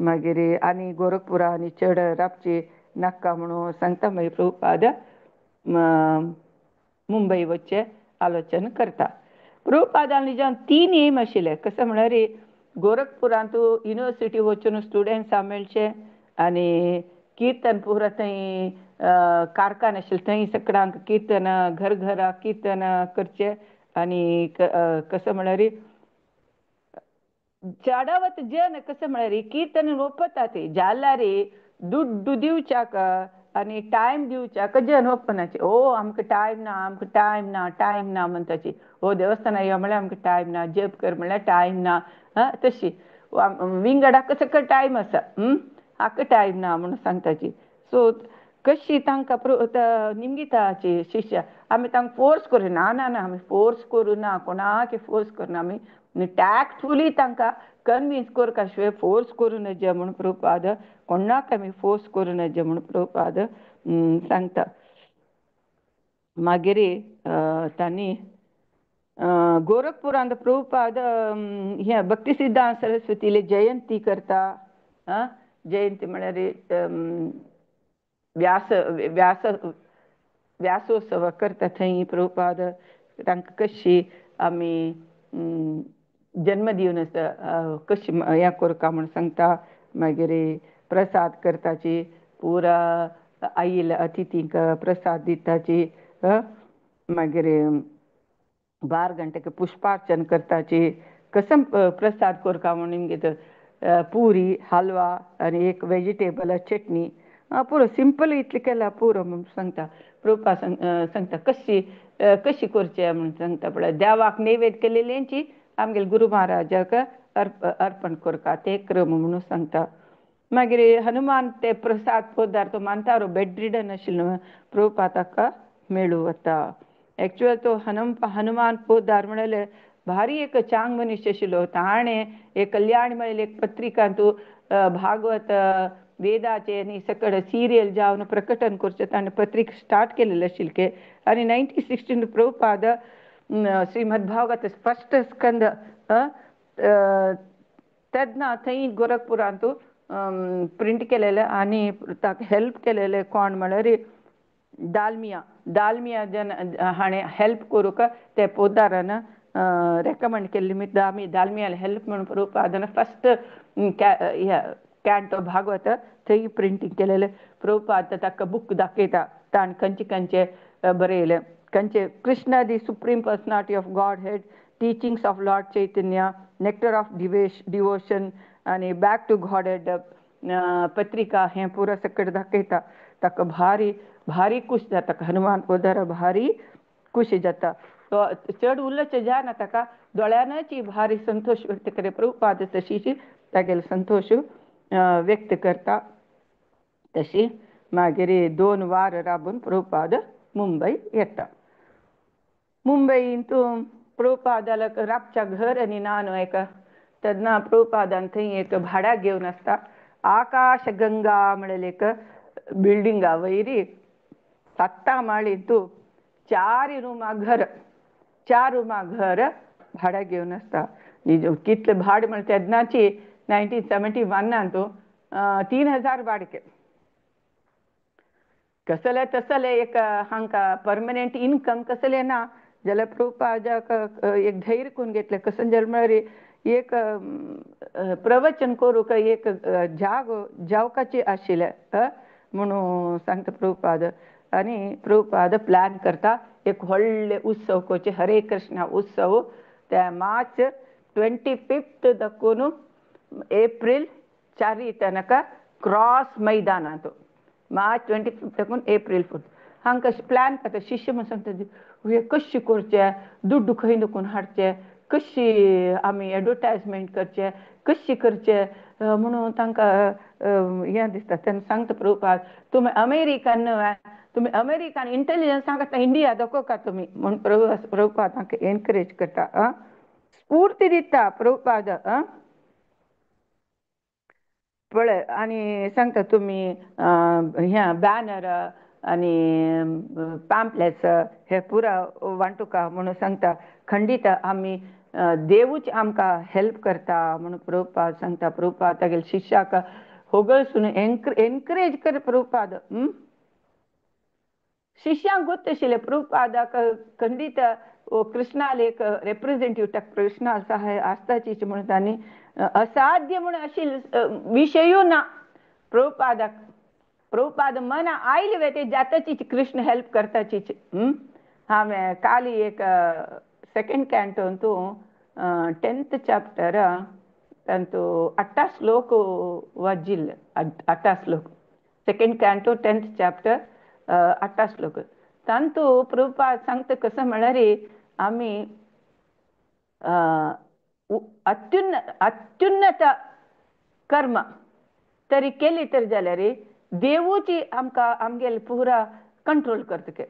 मागीर आनी गोरखपुरा आनी चड रापची नाका म्हणून सांगता मागीर प्रभुपाद मुंबय वचचे आलोचन करता प्रभुपादान जेवन 3 एम आशिल्ले कशें म्हळ्यार गोरखपुरांत युनिवर्सिटी वचून स्टुडंट्सां मेळचे आनी कीर्तन पुरा थंय कारखान आशिल्ले थंय सगळ्यांक कीर्तन घर घरा कीर्तन करचे आनी कशें म्हळ्यार चडावत जन कशें म्हळ्यार कीर्तन ओपता ते जाल्यार दुड्ड दिवच्याक आनी टायम दिवच्याक जन ओपनाचे आमकां टायम ना म्हणटाची देवस्थाना यो म्हळ्यार आमकां टायम ना जप कर म्हळ्यार टायम ना तशी विंगडाक सकट टायम आसा हाका टायम ना म्हणून सांगताची सो कशी तांकां निमगिताची शिश्य आमी तांकां फोर्स करिना ना आमी फोर्स करूना कोणाक फोर्स करना आमी टॅक्टफुली तांकां कन्विन्स करता शिवाय फोर्स करूं नजे म्हणून प्रभुपाद कोणाक आमी फोर्स करूं नजे म्हणून प्रभुपाद सांगता मागीर तांणी गोरखपुरांत प्रभुपाद हे भक्ती सिद्धांत सरस्वतीले जयंती करता जयंती म्हळ्यार व्यासोत्सव करता थंय प्रभुपाद तांकां कशी आमी जन्म दिवन कशी हें करता म्हणून सांगता मागीर प्रसाद करताची पुरा आयिल्ल्या अतिथींक प्रसाद दिताची मागीर 12 गंटेक पुष्पार्चन करताची कसं प्रसाद करता म्हणून घेता पुरी हलवा आनी एक वेजिटेबल चटणी पुरो सिंपल इतलें केला पुरो म्हणून सांगता प्रभुपाद सांगता कशी करचें म्हणून सांगता पळय देवाक नैवेद्य केलेलींची आमगेले गुरू महाराजाक अर्पण करता ते क्रम म्हणून सांगता मागीर हनुमान ते प्रसाद पोद्दार तो मानता बेड रिडन आशिल्लो प्रभुपाद ताका मेळूं वता एक्चुअल तो हनुमान पोद्दार म्हळ्यार भारी एक चांग मनीस आशिल्लो ताणें एक कल्याण म्हळ्यार एक पत्रिकांत भागवत वेदाचे आनी सकट सिरियल जावन प्रकटन करचें ताणें पत्रिका स्टार्ट केलेलें आशिल्लें आनी 1916 प्रभुपाद श्रीमद्भागवत फर्स्ट स्कंद तेन्ना थंय गोरखपुरांत प्रिंट केलेलें आनी ताका हेल्प केलेलें कोण म्हळ्यार दालमिया जन हाणें हेल्प करूंक ते पोद्दारान रेकमेंड केल्ली आमी दालमियाला हेल्प म्हणून प्रभुपादान फर्स्ट कॅन्टो भागवत थंय प्रिंटींग केलेलें प्रभुपाद ताका बूक दाखयता ताणें खंयचे बरयलें खंयचे Krishna the supreme personality of Godhead teachings of Lord Chaitanya nectar of devotion आनी बॅक टू गॉड हेड पत्रिका हें पुरो सकट दाखयता ताका भारी खूश जाता हनुमान पोद्दार भारी खुशी जाता तो चड उल्लच जायना ताका दोळ्यानच भारी संतोष व्यक्त करे प्रभुपाद तशीच तागेलो संतोष व्यक्त करता तशी मागीर 2 वार राबून प्रभुपाद मुंबय येता मुंबईंत प्रभुपादाला रातच्या घर आनी नानू एक तेन्ना प्रभुपादान थंय एक भाड्याक घेवन आसता आकाश गंगा म्हणलें एक बिल्डिंगा वयरी 7 माळी 4 रुमां घर 4 रुमा घर भाड्या घेवन आसता. कितले भाड म्हण तेन्नाची 1971 तो 3000 बाडके. कसले तसले एक हांकां परमनंट इन्कम कसले ना जाल्यार प्रभुपादाक एक धैर्य करून घेतले. कसं जाल्यार म्हळ्यार एक प्रवचन करूंक एक जागो जावपाची आशिल्ले म्हणून सांगता प्रभुपाद. आनी प्रभुपाद प्लॅन करता एक व्हडले उत्सव करचे, हरे कृष्णा उत्सव. ते मार्च 25 दाखून एप्रिल 4 तनक क्रॉस मैदानात. मार्च 25 दाखून एप्रिल 4 हांकां प्लॅन करता. शिष्य म्हणून सांगता हे कशें करचें, दुड्ड खंय दुखून हाडचें, कशी आमी एडवर्टायजमेंट करचें, कशी करचें म्हणून तांकां हें दिसता. तेन्ना सांगता प्रभुपाद तुमी अमेरिकन तुमी अमेरिकन इंटेलिजन्स सांगता इंडिया दाखोवका तुमी म्हणून प्रभुपाद तांकां एनकरेज करता, स्फूर्ती दिता प्रभुपाद. पळय आनी सांगता तुमी ह्या बॅनर आनी पॅम्पलेट्स हे पुरा वांटुका म्हणून सांगता. खंडीत आमी देवूच आमकां हेल्प करता म्हणून प्रभुपाद सांगता. प्रभुपाद तागेले शिश्याक होगळसून एनकरेज कर प्रभुपाद. शिष्यांक गोत आशिल्लें प्रभुपादाक खंडीत कृष्णाल एक रिप्रेझेंटेटिव्ह कृष्णाल सहाय आसताची म्हणून तांणी असाध्य म्हणून आशिल्ले विशयूय ना प्रभुपादाक. प्रभुपाद मना आयले वे ते जाताचीच कृष्ण हेल्प करताचीच. हांवें काली एक 2nd कॅन्टोन तूं 10th चॅप्टर तांतू 8 श्लोक वाजिल्ले. 8 श्लोक 2nd कॅन्टो 10th चॅप्टर 8 श्लोक तांतू प्रभुपाद सांगता कसं म्हळ्यार आमी अत्युन्नत कर्म तरी केली तर जाल्यार देवूची आमकां आमगेले पुरा कंट्रोल करतके.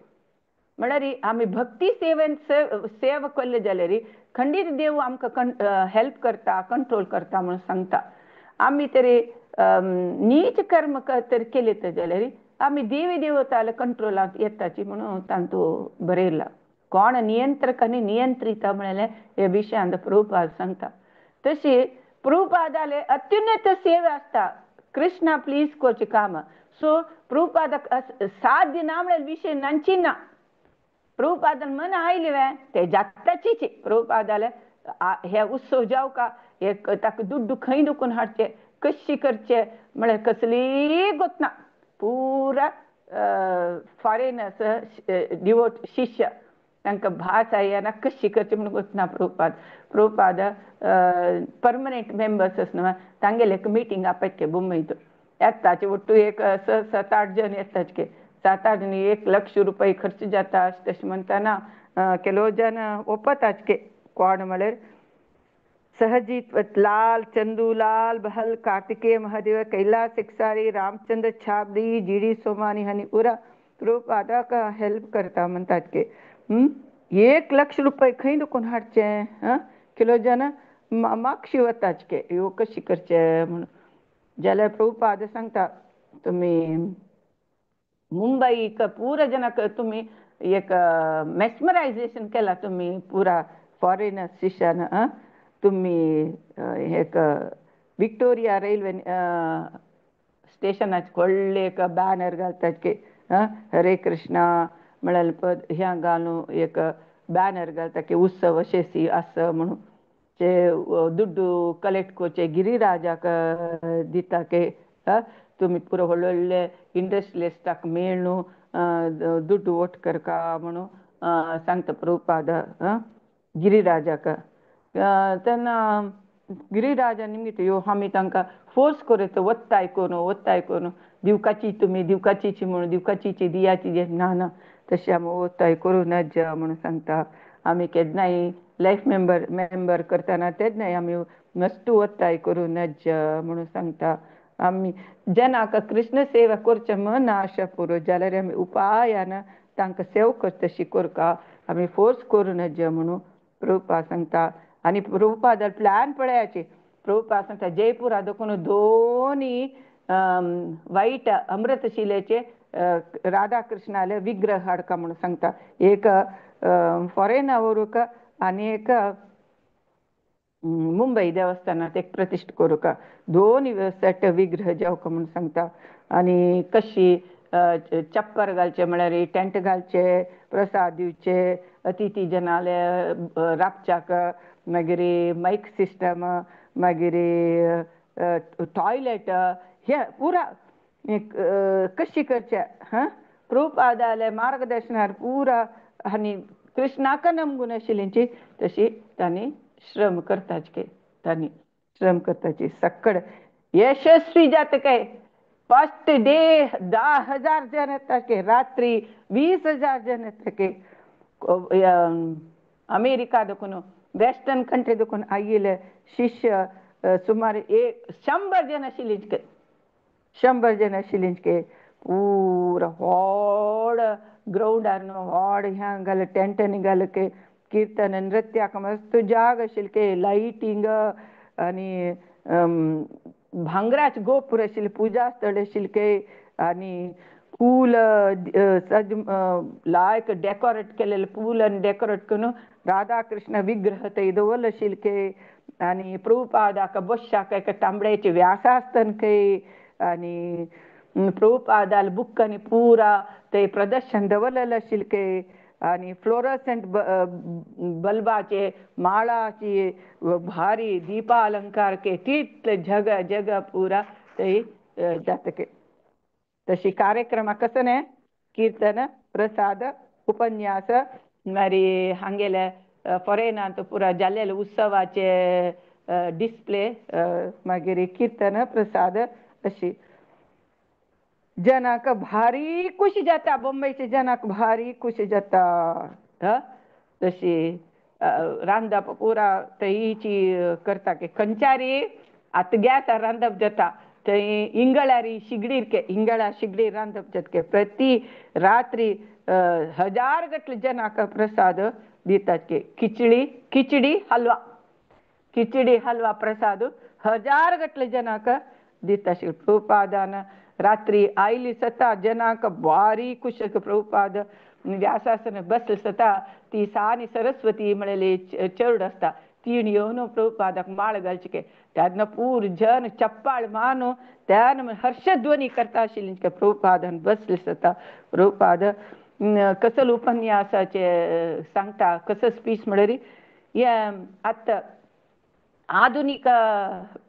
म्हळ्यार आमी भक्ती सेवा केले जाल्यार खंडीत देव आमकां हेल्प करता, कंट्रोल करता म्हणून सांगता. आमी तरी नीच कर्म तर केले तर जाल्यार आमी देवी देवताले कंट्रोलांत येताची म्हणून तांतू बरयला. कोण नियंत्रक आनी नियंत्रिता म्हळ्यार हे विशयांत प्रभुपाद सांगता. तशी प्रभुपादाले अत्युन्नत सेवा आसता कृष्णा प्लीज करचें काम. सो प्रभुपादाक साध्य ना म्हळ्यार विशय नांची ना. प्रभुपादान मन आयले वे ते जाताचीच. प्रभुपादाले हे उत्सव जावका एक ताका दुड्ड खंय दुखून हाडचें, कशी करचें म्हळ्यार कसली गोत ना. पुरा फॉरेनर्स डिवोट शिष्य तांकां भास येना कशी करचें म्हणून गोतना प्रभुपाद. प्रभुपाद परमनंट मेंबर्स आसना तांगेले एक मिटींग आपयतके मुंबयत येताचे ಒಟ್ಟು एक 7-8 जण येताचे. 7-8 जण 1 ಲಕ್ಷ ರೂಪಾಯಿ ಖರ್ಚು जाता तशें म्हणटाना ಕೆಲವು ಜನ ಒಪ್ಪತ್ತಾಚೆ. कोण म्हळ्यार सहजीत लाल, चंदूलाल, बहल, कार्तिकेय महादेव, कैलास एकसारी, रामचंद्र छाबड़ी, जीडी सोमानी हानी उरा प्रभुपादाक हेल्प करता म्हणटात की 1 ಲಕ್ಷ ರೂಪಾಯಿ खंय दुखून हाडचें. किलो जन मागशी वताच के ह्यो कशी करचें म्हणून. जाल्यार प्रभुपाद सांगता तुमी मुंबईक पुरा जनाक तुमी एक मेस्मरायजेशन केला तुमी पुरा फॉरेनर्स शिश्यान. तुमी एक विक्टोरिया रेल्वे स्टेशनाचे व्हडले एक बॅनर घालतात की हरे कृष्णा म्हळ्यार ह्या घालून एक बॅनर घालता की उत्सव अशें आसा म्हणून. ते दुड्डू कलेक्ट करचे गिरिराजाक दिता की तुमी पुरो व्हडले व्हडले इंडस्ट्रियलिस्टाक मेळ न्हू दुड्डू वोट करका म्हणून सांगता प्रभुपाद गिरिराजाक. तेन्ना गिरिराजा निमगे ह्यो आमी तांकां फोर्स करत वत्ताय करून दिवकाची तुमी दिवकाचीची म्हणून दिवकाचीची दियाची ना ना तशें आमी वत्ताय करूं नज म्हणून सांगता. आमी केन्नाय लायफ मेंबर करतना तेन्नाय आमी मस्ट वत्ताय करूं नज म्हणून सांगता. आमी जनाक कृष्ण सेवा करचें म्हण आशा पुरो जाल्यार आमी उपायान तांकां सेव करता तशी करका आमी फोर्स करूं नज म्हणून प्रभुपाद सांगता. आनी प्रभुपाद प्लॅन पळयाचे. प्रभुपाद सांगता जयपुरा देखून 2 वायट अमृतशिलेचे राधा कृष्णाले विग्रह हाडका म्हणून सांगता. एक फॉरेन वरूक आनी एक मुंबई देवस्थानात एक प्रतिश्ठ करूक दोन सेट विग्रह जेवक म्हणून सांगता. आनी कशी चप्पर घालचे म्हळ्यार टेंट घालचे, प्रसाद दिवचे, अतिथी जनाले राबच्याक, मागीर मायक सिस्टम, मागीर टॉयलेट, हे पुरा कशी करचे प्रभुपादाले मार्गदर्शनार पुरा आनी कृष्णाक नमगून आशिल्लींची तशी तांणी श्रम करताचे तांणी श्रम करताची सक्कड यशस्वी जातके. फर्स्ट डे 10,000 जन येताके, रात्री 20,000 जन येताके. अमेरिका देखून वेस्टर्न कंट्री देखून आयिल्ले शिष्य सुमार 100 जन आशिल्लींचे, 100 जन आशिल्लींचे. पूरा व्हड ग्राउंडार न्हू व्हड ह्या घाल टेंटांनी घाल के कीर्तन नृत्याक मस्त जाग आशिल्ले, लायटिंग आनी भांगराचे गोपूर आशिल्ले, पूजा स्थळ आशिल्ले आनी फूल लायक डेकोरेट केलेले फुलांनी डेकोरेट करून राधा कृष्ण विग्रह थंय दवरले आशिल्ले. आनी प्रभुपादाक बसशाक एक तांबड्याचें व्यासासन खंय आनी प्रभुपादाल बुकांनी पुरा थंय प्रदर्शन दवरलेलें आशिल्लें. आनी फ्लोरसेंट बल्बाचे माळाची भारी दीपा अलंकार के तितले जग जग पुरा थंय जातके. तशी कार्यक्रम कसने कीर्तन, प्रसाद, उपन्यास, मारी हांगेले फॉरेनांत पुरा जाल्लेले उत्सवाचे डिस्प्ले, मागीर कीर्तन प्रसाद अशी. जनाक भारी खुशी जाता, बॉम्बेच्या जनाक भारी खुशी जाता. तशी रांदप पुरा थंयची करता के खंचारी आतां गॅसार रांदप जाता, थंय इंगळारी शिगडीर इंगळा शिगडीर रांदप जातके. प्रति रात्री 1000 गटले जनाक प्रसाद दितात के. खिचडी हलवा, खिचडी हलवा प्रसाद 1000 गटले जनाक दिता आशिल्ले. प्रभुपादान रात्री आयली सता जनाक भारी खुशी. प्रभुपाद व्यासासन बसले सता ती सानी सरस्वती म्हळेली चेडूं आसता तीन येवन प्रभुपादाक माळ घालचे. त्यादन पूर जन चप्पाळ मानू त्यान हर्षध्वनी करता आशिल्ली. प्रभुपादान बसले सता प्रभुपाद कसल उपन्यासाचे सांगता, कसं स्पीच म्हळ्यार हे आतां आधुनिक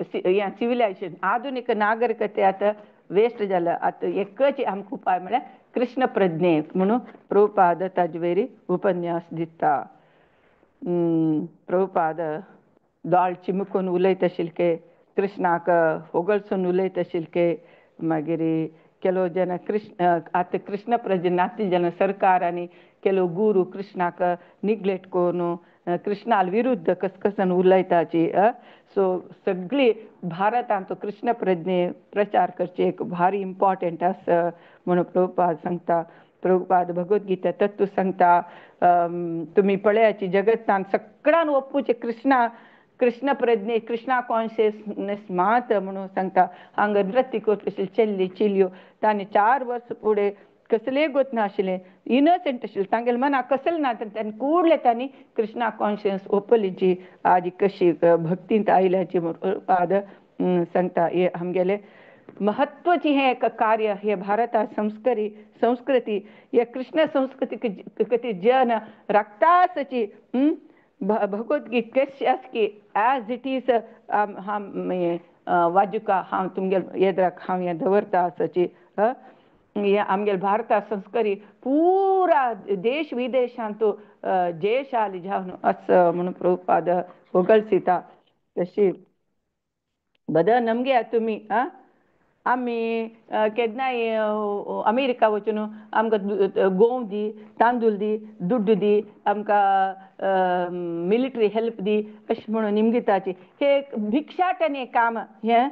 सिविलायझेशन, आधुनिक नागरिकते आतां वेस्ट जालां. आतां एकच आमकां उपाय म्हळ्यार कृष्ण प्रज्ञे म्हणून प्रभुपाद ताजे वयरी उपन्यास दिता. प्रभुपाद दोळ चिमुकून उलयता आशिल्ले, कृष्णाक होगळसून उलयता आशिल्ले. मागीर केलो जन आतां कृष्ण प्रज्ञे नासले जन सरकार आनी केलो गुरू कृष्णाक निग्लेक्ट करून कृष्णाल विरुद्ध कसन उलयताची. सो सगळी भारतांत कृष्ण प्रज्ञे प्रचार करचे एक भारी इम्पॉर्टंट आसा म्हणून प्रभुपाद सांगता. प्रभुपाद भगवद्गीता तत्व सांगता. तुमी पळयाची जगतान सगळ्यान ओपूचे कृष्ण प्रज्ञे, कृष्णा कॉन्शियसनेस मात म्हणून सांगता. हांगा नृत्य करतले चेल्ली चिल्यो तांणी 4 वर्स फुडें कसलेय गोत नाशिल्लें, इनोसेंट आशिल्लें, तांगेले मनाक कसलें ना तांणी कुडले तांणी कृष्णा कॉन्शियस ओपलीची आजी कशी भक्तींत आयल्याची प्रभुपाद सांगता. हे आमगेले महत्वाची हे एक कार्य. हे भारता संस्कृती हे कृष्ण संस्कृती जन रक्तासची भगवद्गीता कशी आसकी ॲज इट इज वाजुका हांव तुमगेले येद्राक हांव हें दवरता आसची. हे आमगेले भारता संस्कृती पुरा देश विदेशांत जयशाली जावन आस म्हणून प्रभुपाद होगळसिता. तशी बद नमगे तुमी आमी केन्नाय अमेरिका वचून आमकां गोंव दी, तांदूळ दी, दुड्ड दी, आमकां मिलिटरी हेल्प दी अशें म्हणून निमगिताची. हे भिक्षाटने काम हें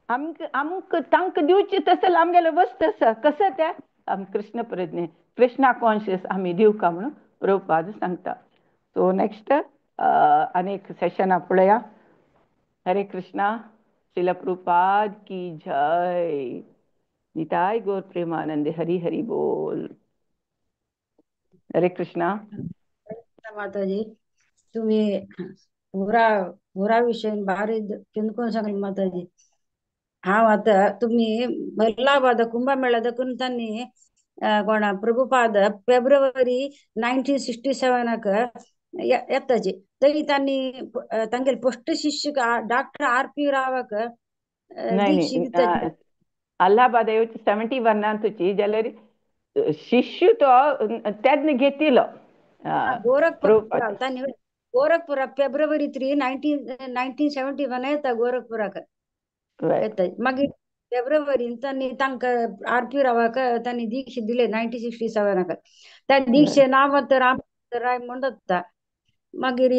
आमकां तांकां दिवचें तसलें आमगेलें वस्त आसा. कसं तें आमी कृष्ण प्रज्ञे कृष्णा कॉन्शियस आमी दिवका म्हणून प्रभुपाद सांगता. सो नेक्स्ट आनीक सेशना पळया. हरे कृष्णा. श्रील प्रभुपाद की जय. निताय गौर प्रेमानंद. हरि हरि बोल. हरे कृष्णा. माताजी तुम्ही पुरा पुरा विषय भारी ತಿಳ್ಕೊಂಡು सांगली माताजी. हा आता तुम्ही मल्लाबाद कुंभमेळाದ कुंತಾनी कोण प्रभुपाद फेब्रुवारी 1967 येताचे तरी त्यांनी तांगेल पोस्ट शिष्य डॉक्टर R.P. रावक नाही दीक्षित नाही दिताचे. अल्हाबाद 71 अंतुची जाल्यार शिष्य तो त्याने घेतिलो गोरखपुरा तांणी गोरखपुरा फेब्रुवारी 3 1971 येता गोरखपुराक येता मागीर फेब्रुवारी तांणी तांका R.P. रावाक तांणी दीक्षे दिले 1967 त्या दीक्षे नाव राय म्हणता. मागीर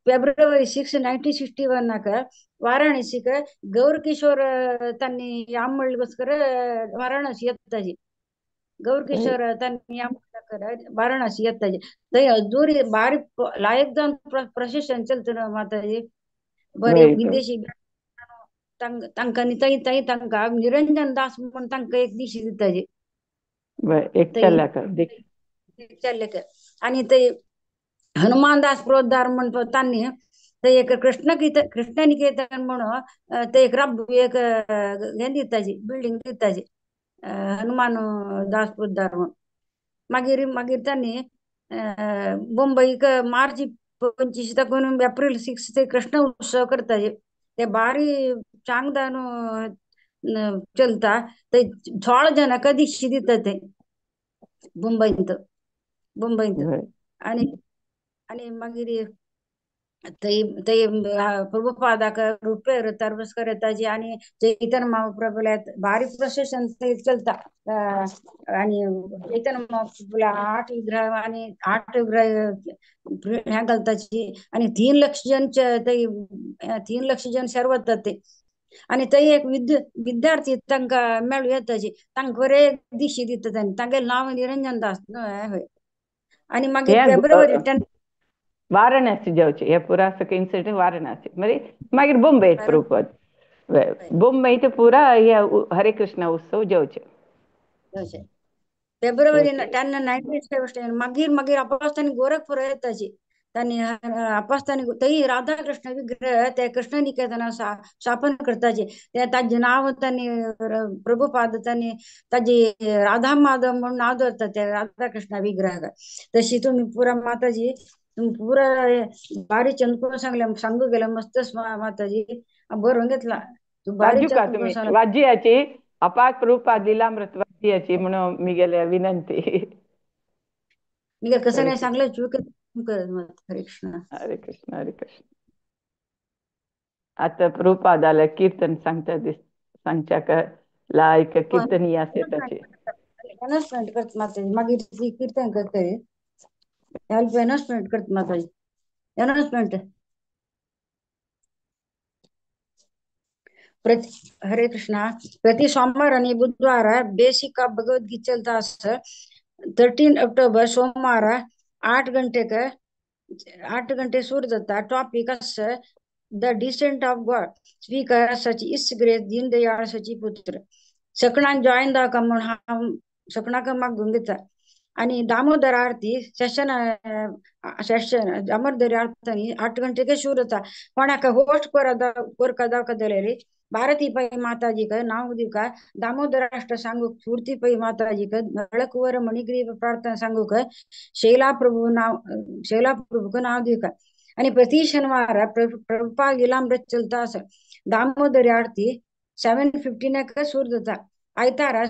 फेब्रुवारी 6 1961 वाराणसीक गौर किशोर तांणी आंबळಗೋಸ್ಕರ वाराणसी येताजी. गौर किशोर तांणी वाराणसी येताजी थंय हजूरी बारी लायक जावन प्रशासन चलता माताजी बरे विदेशी तांकां थंय थंय तांकां निरंजन दास म्हणून तांकां एक दिशी दिताजी चल्लेक आणि ते हनुमान दास प्रोद्धार म्हणतो तांणी ते एक कृष्ण निकेतन म्हणून ते एक हे दिताजी बिल्डिंग दिताजी हनुमान दास प्रोद्धार म्हणून. मागीर मागीर तांणी मुंबईक मार्च 25 ताकून एप्रिल 6 ते कृष्ण उत्सव करताजे ते बारी चांगदान चलता ते 16 जनांक दिशी दिता ते मुंबईत आणि मागीर थंय थंय प्रभुपादाक रुपेर तरबस्कर येताजी आणि चैतन्य महाप्रभूला बारी प्रशासन थंय चलता. आणि चैतन्य महाप्रभूला 8 विग्रह आणि 8 विग्रह ह्या घालताची आणि 3 लाख जन थंय 3 लाख जन सर्वतात ते आणि थंय एक विद्यार्थी तांकां मेळू येताची तांकां बरे दिशी दिता तांगे नाव निरंजन दास होय. आणि मागीर फेब्रुवारी 10 वाराणसी जावचे हे पुरा इन्सिडेंट वाराणसी मागीर बॉम्बे प्रभुपाद बॉम्बे पुरा हरे कृष्ण उत्सव जावचे फेब्रुवारी 10 1967 मागीर मागीर आपास्तानी गोरखपुर येताची तांणी आपास्तानी थंय राधाकृष्ण विग्रह ते कृष्ण निकेतन स्थापन करताचे ते ताजे नाव तांणी प्रभुपाद तांणी ताजी राधा माधव म्हणून नाव दवरता ते राधाकृष्ण विग्रहाक. तशी तुम्ही पुरा माताजी तुम्ही पुरा बारी चंद सांगू गेला मस्त माताजी बरोवन घेतला बारी चंद वाज्याची अपाक प्रभुपाद लीलामृत वाज्याची म्हणून मी गेल्या विनंती मी कसं नाही सांगलं चूक हरे कृष्ण हरे कृष्ण हरे कृष्ण. आता प्रभुपादाला कीर्तन सांगच्याक लायक कीर्तनीय असे त्याचे अनाउन्समेंट करत माताजी मागीर कीर्तन करता अनाउन्समेंट करत माताजी अनाउन्समेंट हरे कृष्णा प्रति सोमवार आणि बुधवार बेसिक भगवद्गीता चलता 13 अक्टोबर सोमवार 8 गंटे सूर जाता. Topic the descent of God speaker such is grace Deendayal Sachiputra सकणाक जॉईन दा कमन हा सकणाक मागून घेता. आणि दामोदर आरती सेशन दामोदर आरती 8 गंटे शूर होता कोणाक होस्ट कोरका दाखले भारती पै माताजी का नाव दिवका दामोदर राष्ट्र सांगू स्फूर्ती पै माताजी का नळकुवर मणिग्रीव प्रार्थना सांगू का शैला प्रभु का नाव दिवका. आणि प्रति शनिवार प्रभुपाद लीलामृत चलता दामोदर आरती 7:15 सूर जाता. आयतारा